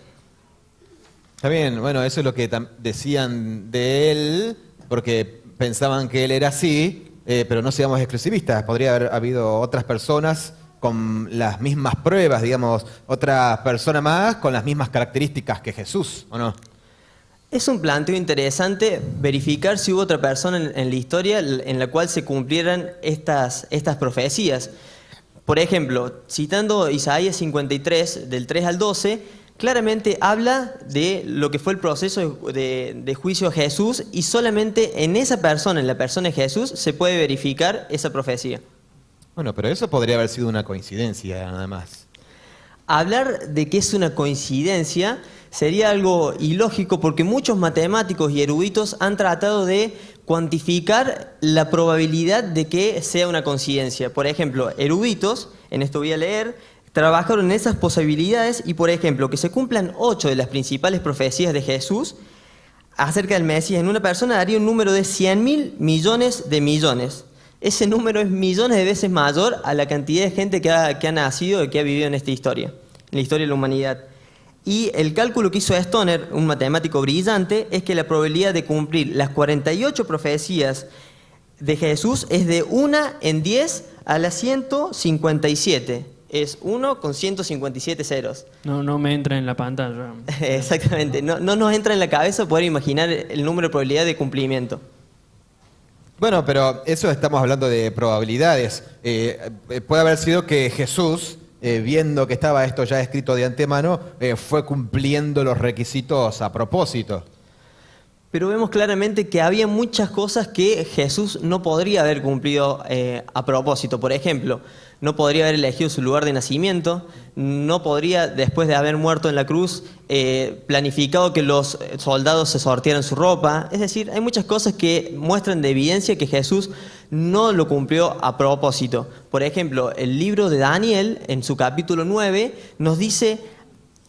Está bien, bueno, eso es lo que decían de Él, porque pensaban que Él era así, pero no seamos exclusivistas. Podría haber habido otras personas con las mismas pruebas, digamos, otra persona más con las mismas características que Jesús, ¿o no? Es un planteo interesante verificar si hubo otra persona en la historia en la cual se cumplieran estas profecías. Por ejemplo, citando Isaías 53, del 3 al 12, claramente habla de lo que fue el proceso de juicio a Jesús, y solamente en esa persona, en la persona de Jesús, se puede verificar esa profecía. Bueno, pero eso podría haber sido una coincidencia, nada más. Hablar de que es una coincidencia sería algo ilógico, porque muchos matemáticos y eruditos han tratado de cuantificar la probabilidad de que sea una coincidencia. Por ejemplo, eruditos, en esto voy a leer, trabajaron en esas posibilidades, y por ejemplo, que se cumplan 8 de las principales profecías de Jesús acerca del Mesías en una persona daría un número de 100.000 millones de millones. Ese número es millones de veces mayor a la cantidad de gente que ha nacido y que ha vivido en esta historia, en la historia de la humanidad. Y el cálculo que hizo Stoner, un matemático brillante, es que la probabilidad de cumplir las 48 profecías de Jesús es de 1 en 10 a la 157. Es 1 con 157 ceros. No me entra en la pantalla. Exactamente. No nos entra en la cabeza poder imaginar el número de probabilidad de cumplimiento. Bueno, pero eso estamos hablando de probabilidades. Puede haber sido que Jesús, viendo que estaba esto ya escrito de antemano, fue cumpliendo los requisitos a propósito. Pero vemos claramente que había muchas cosas que Jesús no podría haber cumplido a propósito. Por ejemplo, no podría haber elegido su lugar de nacimiento, no podría, después de haber muerto en la cruz, planificado que los soldados se sortieran su ropa. Es decir, hay muchas cosas que muestran de evidencia que Jesús no lo cumplió a propósito. Por ejemplo, el libro de Daniel, en su capítulo 9, nos dice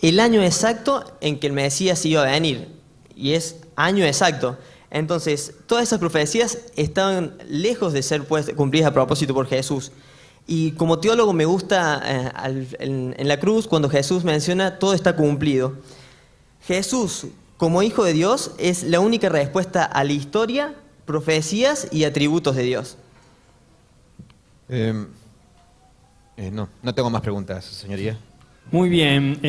el año exacto en que el Mesías iba a venir. Y es año exacto. Entonces, todas esas profecías estaban lejos de ser cumplidas a propósito por Jesús. Y como teólogo me gusta en la cruz cuando Jesús menciona todo está cumplido. Jesús, como Hijo de Dios, es la única respuesta a la historia, profecías y atributos de Dios. No tengo más preguntas, señoría. Muy bien.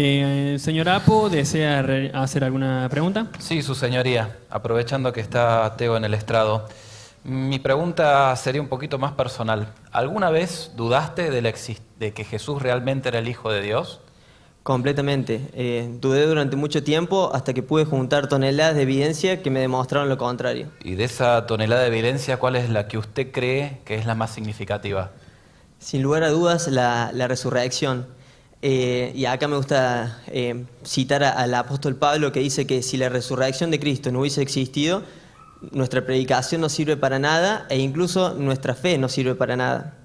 Señor Apo, ¿desea hacer alguna pregunta? Sí, su señoría, aprovechando que está Teo en el estrado. Mi pregunta sería un poquito más personal. ¿Alguna vez dudaste de que Jesús realmente era el Hijo de Dios? Completamente. Dudé durante mucho tiempo hasta que pude juntar toneladas de evidencia que me demostraron lo contrario. Y de esa tonelada de evidencia, ¿cuál es la que usted cree que es la más significativa? Sin lugar a dudas, la resurrección. Y acá me gusta citar al apóstol Pablo, que dice que si la resurrección de Cristo no hubiese existido, nuestra predicación no sirve para nada e incluso nuestra fe no sirve para nada.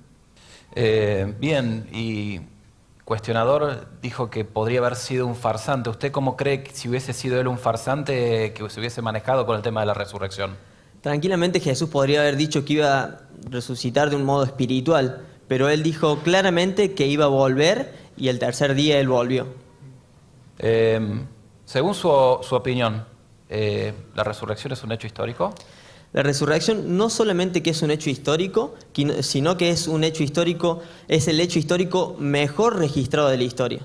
Bien, y cuestionador dijo que podría haber sido un farsante. ¿Usted cómo cree que si hubiese sido él un farsante que se hubiese manejado con el tema de la resurrección? Tranquilamente Jesús podría haber dicho que iba a resucitar de un modo espiritual, pero él dijo claramente que iba a volver y el tercer día él volvió. Según su opinión, ¿la resurrección es un hecho histórico? La resurrección no solamente que es un hecho histórico, sino que es un hecho histórico, es el hecho histórico mejor registrado de la historia.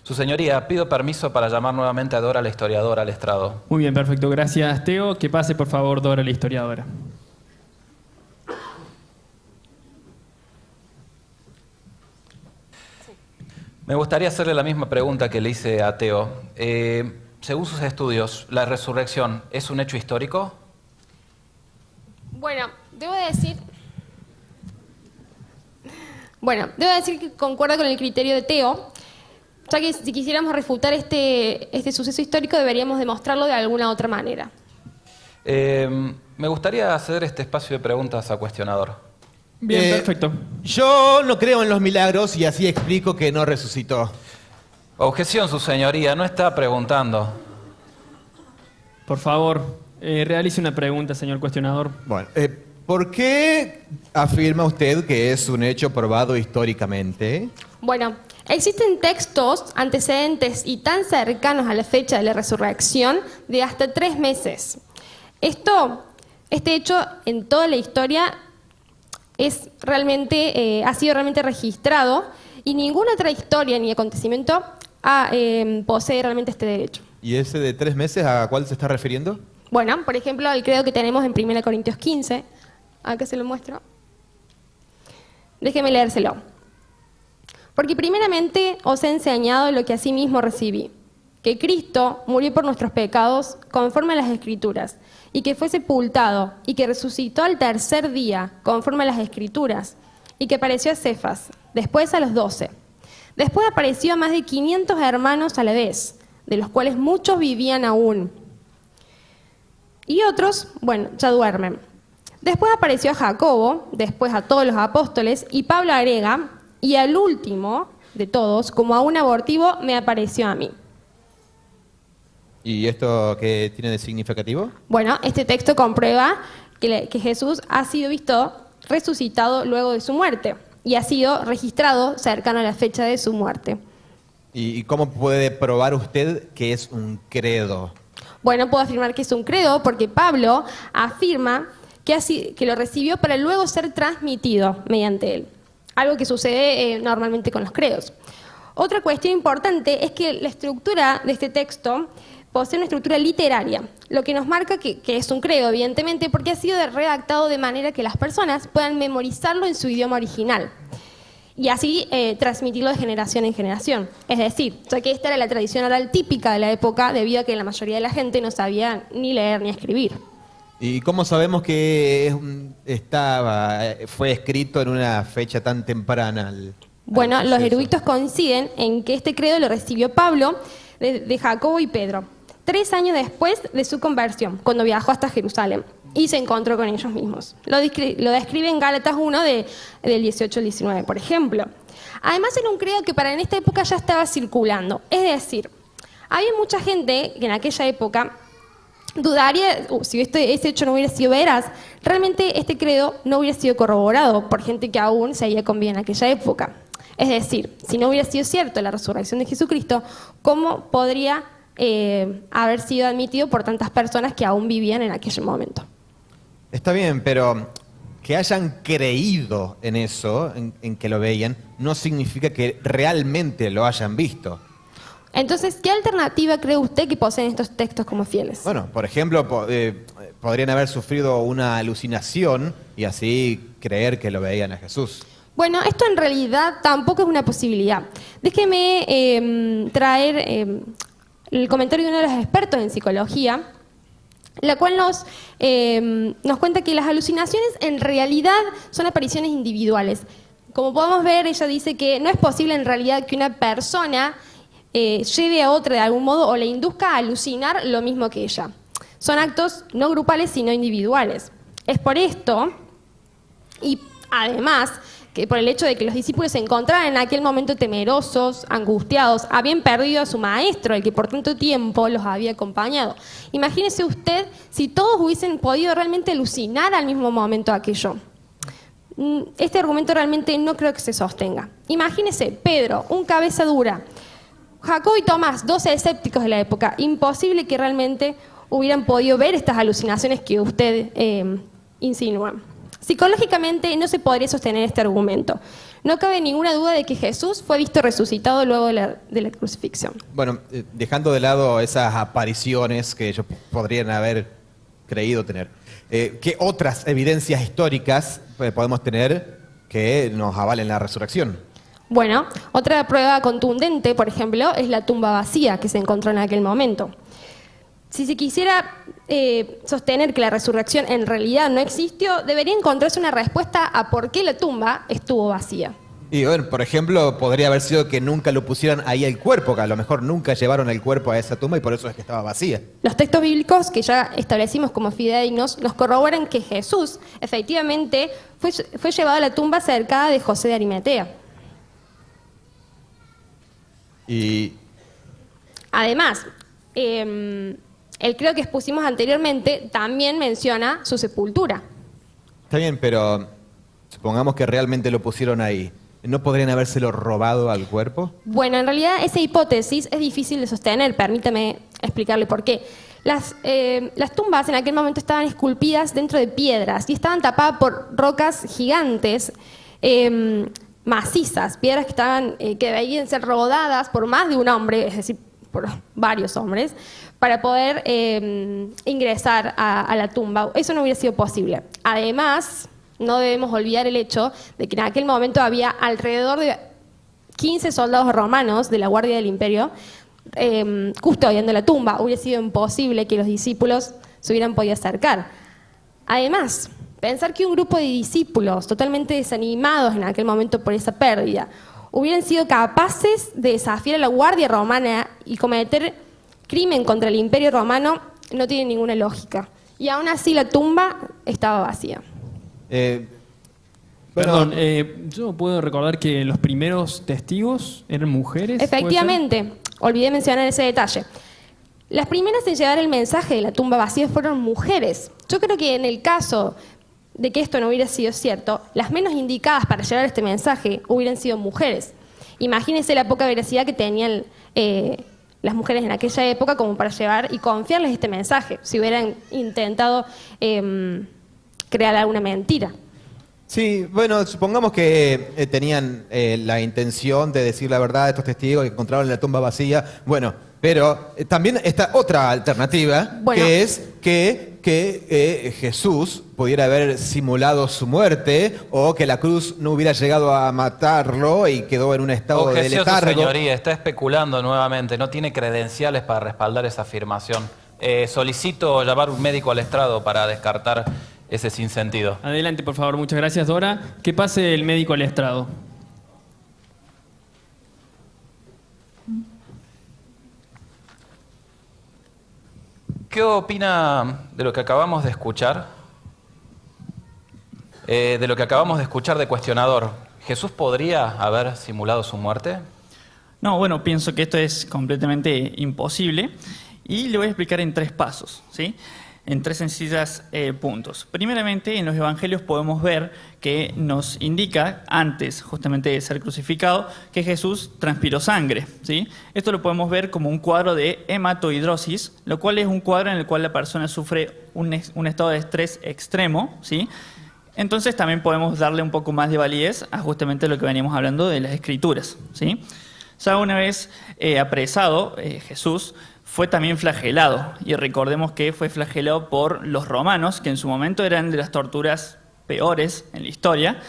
Su señoría, pido permiso para llamar nuevamente a Dora, la historiadora, al estrado. Muy bien, perfecto. Gracias, Teo. Que pase, por favor, Dora, la historiadora. Me gustaría hacerle la misma pregunta que le hice a Teo. Según sus estudios, ¿la resurrección es un hecho histórico? Bueno, debo decir que concuerdo con el criterio de Teo, ya que si quisiéramos refutar este suceso histórico deberíamos demostrarlo de alguna otra manera. Me gustaría hacer este espacio de preguntas a cuestionador. Bien, perfecto. Yo no creo en los milagros y así explico que no resucitó. Objeción, su señoría, no está preguntando. Por favor, realice una pregunta, señor cuestionador. Bueno, ¿por qué afirma usted que es un hecho probado históricamente? Bueno, existen textos antecedentes y tan cercanos a la fecha de la resurrección de hasta 3 meses. Este hecho en toda la historia ha sido realmente registrado y ninguna otra historia ni acontecimiento posee realmente este derecho. ¿Y ese de 3 meses a cuál se está refiriendo? Bueno, por ejemplo, el credo que tenemos en 1 Corintios 15, acá se lo muestro. Déjeme leérselo. Porque primeramente os he enseñado lo que asimismo recibí, que Cristo murió por nuestros pecados conforme a las Escrituras, y que fue sepultado, y que resucitó al tercer día conforme a las Escrituras, y que apareció a Cefas, después a los 12. Después apareció a más de 500 hermanos a la vez, de los cuales muchos vivían aún. Y otros, bueno, ya duermen. Después apareció a Jacobo, después a todos los apóstoles, y Pablo agrega, y al último de todos, como a un abortivo, me apareció a mí. ¿Y esto qué tiene de significativo? Bueno, este texto comprueba que Jesús ha sido visto resucitado luego de su muerte y ha sido registrado cercano a la fecha de su muerte. ¿Y cómo puede probar usted que es un credo? Bueno, puedo afirmar que es un credo porque Pablo afirma que lo recibió para luego ser transmitido mediante él, algo que sucede normalmente con los credos. Otra cuestión importante es que la estructura de este texto posee una estructura literaria, lo que nos marca que es un credo, evidentemente, porque ha sido redactado de manera que las personas puedan memorizarlo en su idioma original y así transmitirlo de generación en generación. Es decir, ya que esta era la tradición oral típica de la época, debido a que la mayoría de la gente no sabía ni leer ni escribir. ¿Y cómo sabemos que fue escrito en una fecha tan temprana? Bueno, los eruditos coinciden en que este credo lo recibió Pablo de Jacobo y Pedro, 3 años después de su conversión, cuando viajó hasta Jerusalén y se encontró con ellos mismos. Lo describe en Gálatas 1 del 18 al 19, por ejemplo. Además, era un credo que para en esta época ya estaba circulando. Es decir, había mucha gente que en aquella época dudaría si ese hecho no hubiera sido veraz. Realmente este credo no hubiera sido corroborado por gente que aún seguía con vida en aquella época. Es decir, si no hubiera sido cierto la resurrección de Jesucristo, ¿cómo podría haber sido admitido por tantas personas que aún vivían en aquel momento? Está bien, pero que hayan creído en eso, en que lo veían, no significa que realmente lo hayan visto. Entonces, ¿qué alternativa cree usted que poseen estos textos como fieles? Bueno, por ejemplo, podrían haber sufrido una alucinación y así creer que lo veían a Jesús. Bueno, esto en realidad tampoco es una posibilidad. Déjeme traer el comentario de uno de los expertos en psicología, la cual nos cuenta que las alucinaciones en realidad son apariciones individuales. Como podemos ver, ella dice que no es posible en realidad que una persona lleve a otra de algún modo o le induzca a alucinar lo mismo que ella. Son actos no grupales sino individuales. Es por esto, y además, que por el hecho de que los discípulos se encontraban en aquel momento temerosos, angustiados, habían perdido a su maestro, el que por tanto tiempo los había acompañado. Imagínese usted si todos hubiesen podido realmente alucinar al mismo momento aquello. Este argumento realmente no creo que se sostenga. Imagínese, Pedro, un cabeza dura, Jacobo y Tomás, 2 escépticos de la época. Imposible que realmente hubieran podido ver estas alucinaciones que usted insinúa. Psicológicamente no se podría sostener este argumento. No cabe ninguna duda de que Jesús fue visto resucitado luego de la crucifixión. Bueno, dejando de lado esas apariciones que ellos podrían haber creído tener, ¿qué otras evidencias históricas podemos tener que nos avalen la resurrección? Bueno, otra prueba contundente, por ejemplo, es la tumba vacía que se encontró en aquel momento. Si se quisiera sostener que la resurrección en realidad no existió, debería encontrarse una respuesta a por qué la tumba estuvo vacía. Y bueno, por ejemplo, podría haber sido que nunca lo pusieran ahí el cuerpo, que a lo mejor nunca llevaron el cuerpo a esa tumba y por eso es que estaba vacía. Los textos bíblicos que ya establecimos como fidedignos nos corroboran que Jesús efectivamente fue llevado a la tumba cercada de José de Arimatea. Y además, el credo que expusimos anteriormente también menciona su sepultura. está bien, pero supongamos que realmente lo pusieron ahí. ¿No podrían habérselo robado al cuerpo? Bueno, en realidad esa hipótesis es difícil de sostener, permítame explicarle por qué. Las tumbas en aquel momento estaban esculpidas dentro de piedras y estaban tapadas por rocas gigantes, macizas, piedras que debían ser rodadas por más de un hombre, es decir, por varios hombres, para poder ingresar a la tumba. Eso no hubiera sido posible. Además, no debemos olvidar el hecho de que en aquel momento había alrededor de 15 soldados romanos de la Guardia del Imperio custodiando la tumba. Hubiera sido imposible que los discípulos se hubieran podido acercar. Además, pensar que un grupo de discípulos totalmente desanimados en aquel momento por esa pérdida hubieran sido capaces de desafiar a la Guardia Romana y cometer crimen contra el Imperio Romano no tiene ninguna lógica. Y aún así la tumba estaba vacía. Perdón, yo puedo recordar que los primeros testigos eran mujeres. Efectivamente, olvidé mencionar ese detalle. Las primeras en llevar el mensaje de la tumba vacía fueron mujeres. Yo creo que en el caso de que esto no hubiera sido cierto, las menos indicadas para llevar este mensaje hubieran sido mujeres. Imagínense la poca veracidad que tenían las mujeres en aquella época como para llevar y confiarles este mensaje, si hubieran intentado crear alguna mentira. Sí, bueno, supongamos que tenían la intención de decir la verdad a estos testigos que encontraron la tumba vacía. Bueno, pero también está otra alternativa, bueno, que es que Jesús pudiera haber simulado su muerte o que la cruz no hubiera llegado a matarlo y quedó en un estado de letargo. Señoría, está especulando nuevamente, no tiene credenciales para respaldar esa afirmación. Solicito llamar un médico al estrado para descartar ese sinsentido. Adelante, por favor. Muchas gracias, Dora. Que pase el médico al estrado. ¿Qué opina de lo que acabamos de escuchar? De lo que acabamos de escuchar de cuestionador. ¿Jesús podría haber simulado su muerte? No, bueno, pienso que esto es completamente imposible y le voy a explicar en 3 pasos, ¿sí? En 3 sencillas puntos. Primeramente, en los evangelios podemos ver que nos indica, antes justamente de ser crucificado, que Jesús transpiró sangre, ¿sí? Esto lo podemos ver como un cuadro de hematohidrosis, lo cual es un cuadro en el cual la persona sufre un estado de estrés extremo, ¿sí? Entonces también podemos darle un poco más de validez a justamente lo que veníamos hablando de las escrituras, ¿sí? Ya una vez apresado, Jesús fue también flagelado, y recordemos que fue flagelado por los romanos, que en su momento eran de las torturas peores en la historia,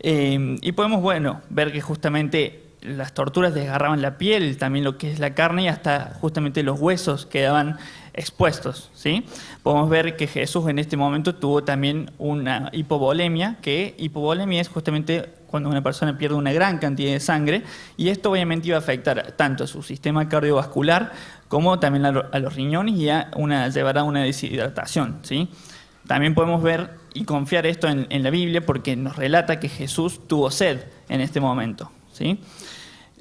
Y podemos, bueno, ver que justamente las torturas desgarraban la piel, también lo que es la carne, y hasta justamente los huesos quedaban expuestos, ¿sí? Podemos ver que Jesús en este momento tuvo también una hipovolemia, que hipovolemia es justamente cuando una persona pierde una gran cantidad de sangre, y esto obviamente iba a afectar tanto a su sistema cardiovascular como también a los riñones y llevará a una deshidratación, ¿sí? También podemos ver y confiar esto en la Biblia porque nos relata que Jesús tuvo sed en este momento, ¿sí?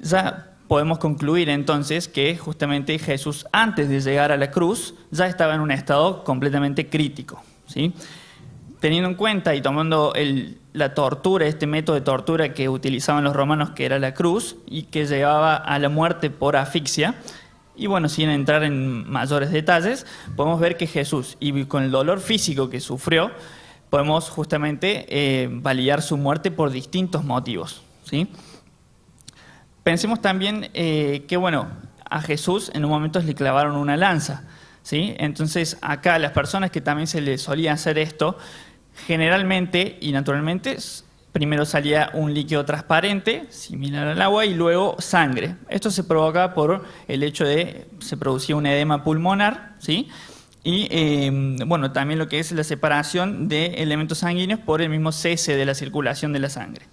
Ya podemos concluir entonces que justamente Jesús, antes de llegar a la cruz, ya estaba en un estado completamente crítico, ¿sí? Teniendo en cuenta y tomando la tortura, este método de tortura que utilizaban los romanos, que era la cruz, y que llevaba a la muerte por asfixia, y bueno, sin entrar en mayores detalles, podemos ver que Jesús, y con el dolor físico que sufrió, podemos justamente validar su muerte por distintos motivos, ¿sí? Pensemos también que, bueno, a Jesús en un momento le clavaron una lanza, ¿sí? Entonces, acá las personas que también se les solía hacer esto, generalmente y naturalmente, primero salía un líquido transparente, similar al agua, y luego sangre. Esto se provoca por el hecho de se producía un edema pulmonar, ¿sí? Y, bueno, también lo que es la separación de elementos sanguíneos por el mismo cese de la circulación de la sangre.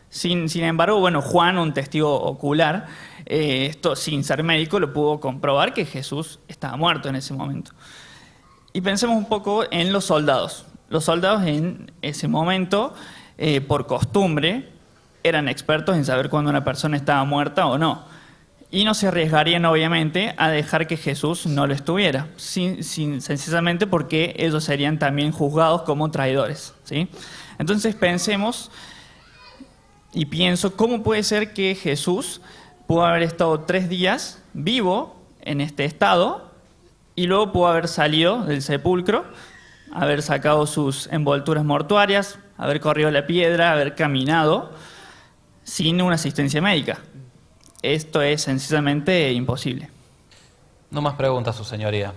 Sin embargo, bueno, Juan, un testigo ocular, esto sin ser médico, lo pudo comprobar que Jesús estaba muerto en ese momento. Y pensemos un poco en los soldados. Los soldados en ese momento, por costumbre, eran expertos en saber cuándo una persona estaba muerta o no. Y no se arriesgarían, obviamente, a dejar que Jesús no lo estuviera, sencillamente porque ellos serían también juzgados como traidores, ¿sí? Entonces pensemos... Y pienso, ¿cómo puede ser que Jesús pudo haber estado 3 días vivo en este estado y luego pudo haber salido del sepulcro, haber sacado sus envolturas mortuarias, haber corrido la piedra, haber caminado sin una asistencia médica? Esto es sencillamente imposible. No más preguntas, su señoría.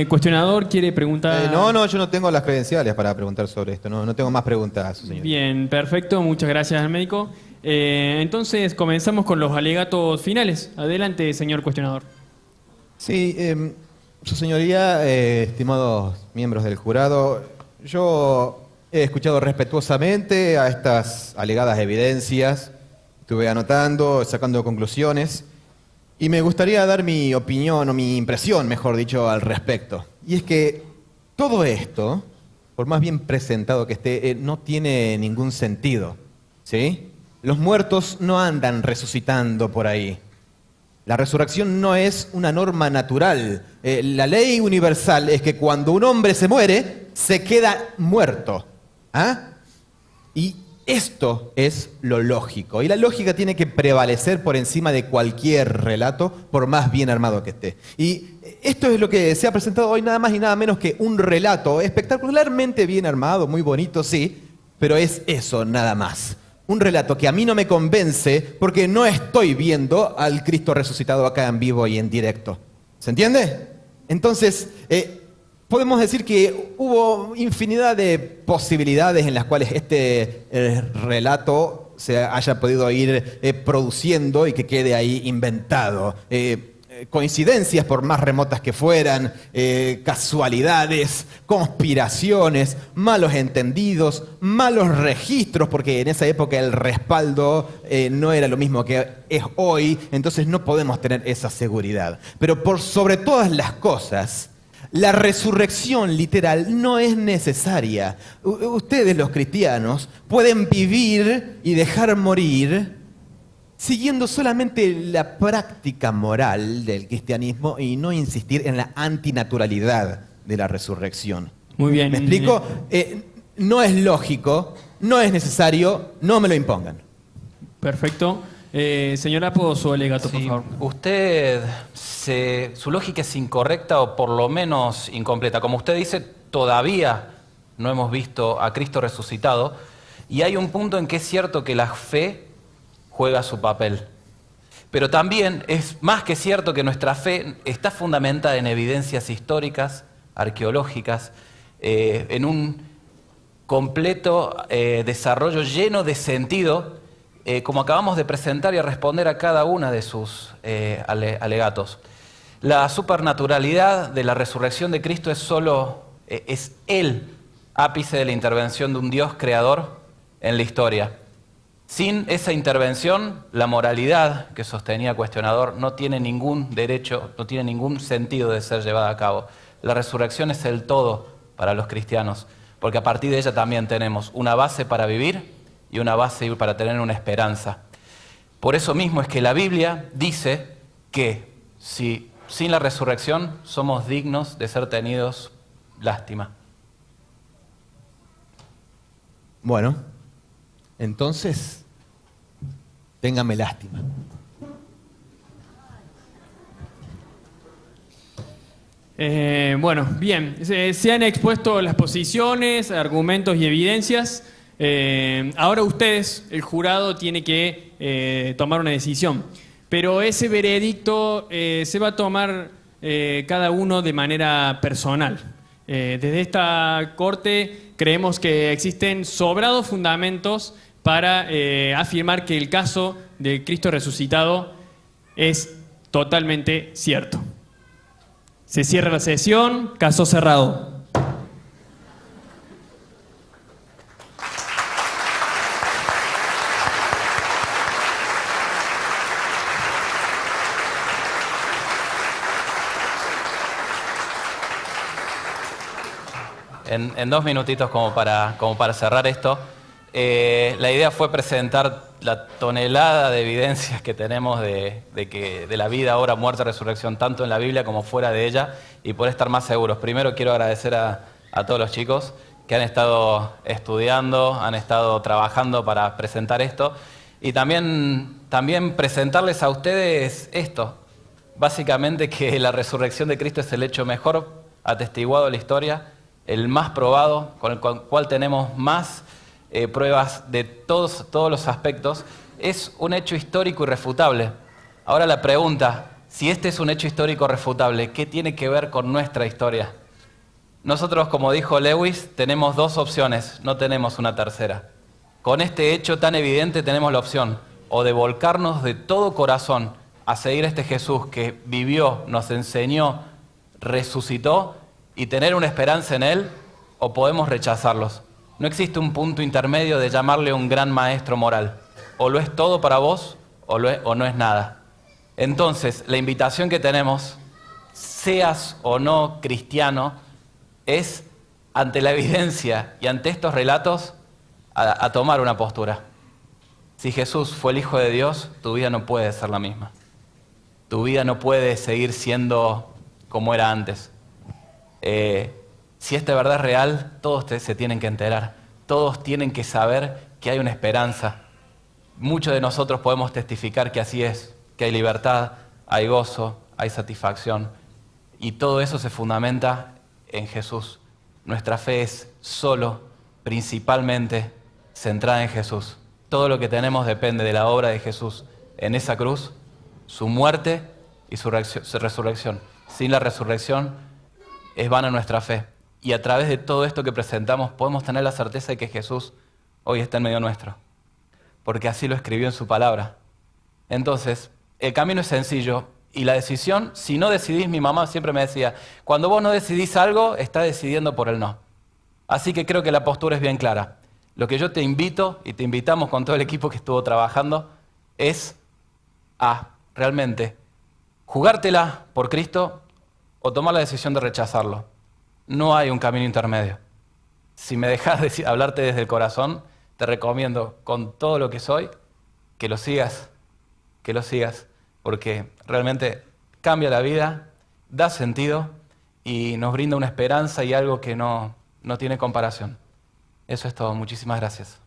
Cuestionador quiere preguntar... No, yo no tengo las credenciales para preguntar sobre esto. No tengo más preguntas, señor. Bien, perfecto. Muchas gracias al médico. Entonces, comenzamos con los alegatos finales. Adelante, señor cuestionador. Sí, su señoría, estimados miembros del jurado, yo he escuchado respetuosamente a estas alegadas evidencias. Estuve anotando, sacando conclusiones. Y me gustaría dar mi opinión, o mi impresión, mejor dicho, al respecto. Y es que todo esto, por más bien presentado que esté, no tiene ningún sentido, ¿sí? Los muertos no andan resucitando por ahí. La resurrección no es una norma natural. La ley universal es que cuando un hombre se muere, se queda muerto. ¿Ah? Y esto es lo lógico, y la lógica tiene que prevalecer por encima de cualquier relato, por más bien armado que esté. Y esto es lo que se ha presentado hoy, nada más y nada menos que un relato espectacularmente bien armado, muy bonito, sí, pero es eso, nada más. Un relato que a mí no me convence porque no estoy viendo al Cristo resucitado acá en vivo y en directo. ¿Se entiende? Entonces... podemos decir que hubo infinidad de posibilidades en las cuales este relato se haya podido ir produciendo y que quede ahí inventado. Coincidencias, por más remotas que fueran, casualidades, conspiraciones, malos entendidos, malos registros, porque en esa época el respaldo no era lo mismo que es hoy, entonces no podemos tener esa seguridad. Pero por sobre todas las cosas... la resurrección literal no es necesaria. Ustedes, los cristianos, pueden vivir y dejar morir siguiendo solamente la práctica moral del cristianismo y no insistir en la antinaturalidad de la resurrección. Muy bien. ¿Me explico? No es lógico, no es necesario, no me lo impongan. Perfecto. Señor Apo, su alegato, por favor. Usted, su lógica es incorrecta o por lo menos incompleta. Como usted dice, todavía no hemos visto a Cristo resucitado y hay un punto en que es cierto que la fe juega su papel. Pero también es más que cierto que nuestra fe está fundamentada en evidencias históricas, arqueológicas, en un completo desarrollo lleno de sentido, como acabamos de presentar y a responder a cada una de sus alegatos. La supernaturalidad de la resurrección de Cristo es el ápice de la intervención de un Dios creador en la historia. Sin esa intervención, la moralidad que sostenía cuestionador no tiene ningún derecho, no tiene ningún sentido de ser llevada a cabo. La resurrección es el todo para los cristianos, porque a partir de ella también tenemos una base para vivir y una base para tener una esperanza. Por eso mismo es que la Biblia dice que sin la resurrección somos dignos de ser tenidos lástima. Bueno, entonces, ténganme lástima. Bueno, bien. Se han expuesto las posiciones, argumentos y evidencias. Ahora ustedes, el jurado, tiene que tomar una decisión. Pero ese veredicto se va a tomar cada uno de manera personal. Desde esta corte creemos que existen sobrados fundamentos para afirmar que el caso de Cristo resucitado es totalmente cierto. Se cierra la sesión, caso cerrado. En 2 minutitos como para cerrar esto, la idea fue presentar la tonelada de evidencias que tenemos de la vida, obra, muerte, resurrección, tanto en la Biblia como fuera de ella, y por estar más seguros. Primero quiero agradecer a todos los chicos que han estado estudiando, han estado trabajando para presentar esto, y también presentarles a ustedes esto, básicamente que la resurrección de Cristo es el hecho mejor atestiguado de la historia, el más probado, con el cual tenemos más pruebas de todos los aspectos. Es un hecho histórico irrefutable. Ahora la pregunta, si este es un hecho histórico refutable, ¿qué tiene que ver con nuestra historia? Nosotros, como dijo Lewis, tenemos 2 opciones, no tenemos una tercera. Con este hecho tan evidente tenemos la opción o de volcarnos de todo corazón a seguir a este Jesús que vivió, nos enseñó, resucitó, y tener una esperanza en Él, o podemos rechazarlos. No existe un punto intermedio de llamarle un gran maestro moral. O lo es todo para vos, o no es nada. Entonces, la invitación que tenemos, seas o no cristiano, es, ante la evidencia y ante estos relatos, a tomar una postura. Si Jesús fue el Hijo de Dios, tu vida no puede ser la misma. Tu vida no puede seguir siendo como era antes. Si esta verdad es real, todos se tienen que enterar, todos tienen que saber que hay una esperanza. Muchos de nosotros podemos testificar que así es, que hay libertad, hay gozo, hay satisfacción, y todo eso se fundamenta en Jesús. Nuestra fe es solo, principalmente, centrada en Jesús. Todo lo que tenemos depende de la obra de Jesús en esa cruz, su muerte y su resurrección. Sin la resurrección, es vana nuestra fe. Y a través de todo esto que presentamos podemos tener la certeza de que Jesús hoy está en medio nuestro. Porque así lo escribió en su palabra. Entonces, el camino es sencillo. Y la decisión, si no decidís, mi mamá siempre me decía, cuando vos no decidís algo, estás decidiendo por el no. Así que creo que la postura es bien clara. Lo que yo te invito, y te invitamos con todo el equipo que estuvo trabajando, es a realmente jugártela por Cristo, o tomar la decisión de rechazarlo. No hay un camino intermedio. Si me dejas hablarte desde el corazón, te recomiendo con todo lo que soy, que lo sigas, porque realmente cambia la vida, da sentido y nos brinda una esperanza y algo que no tiene comparación. Eso es todo. Muchísimas gracias.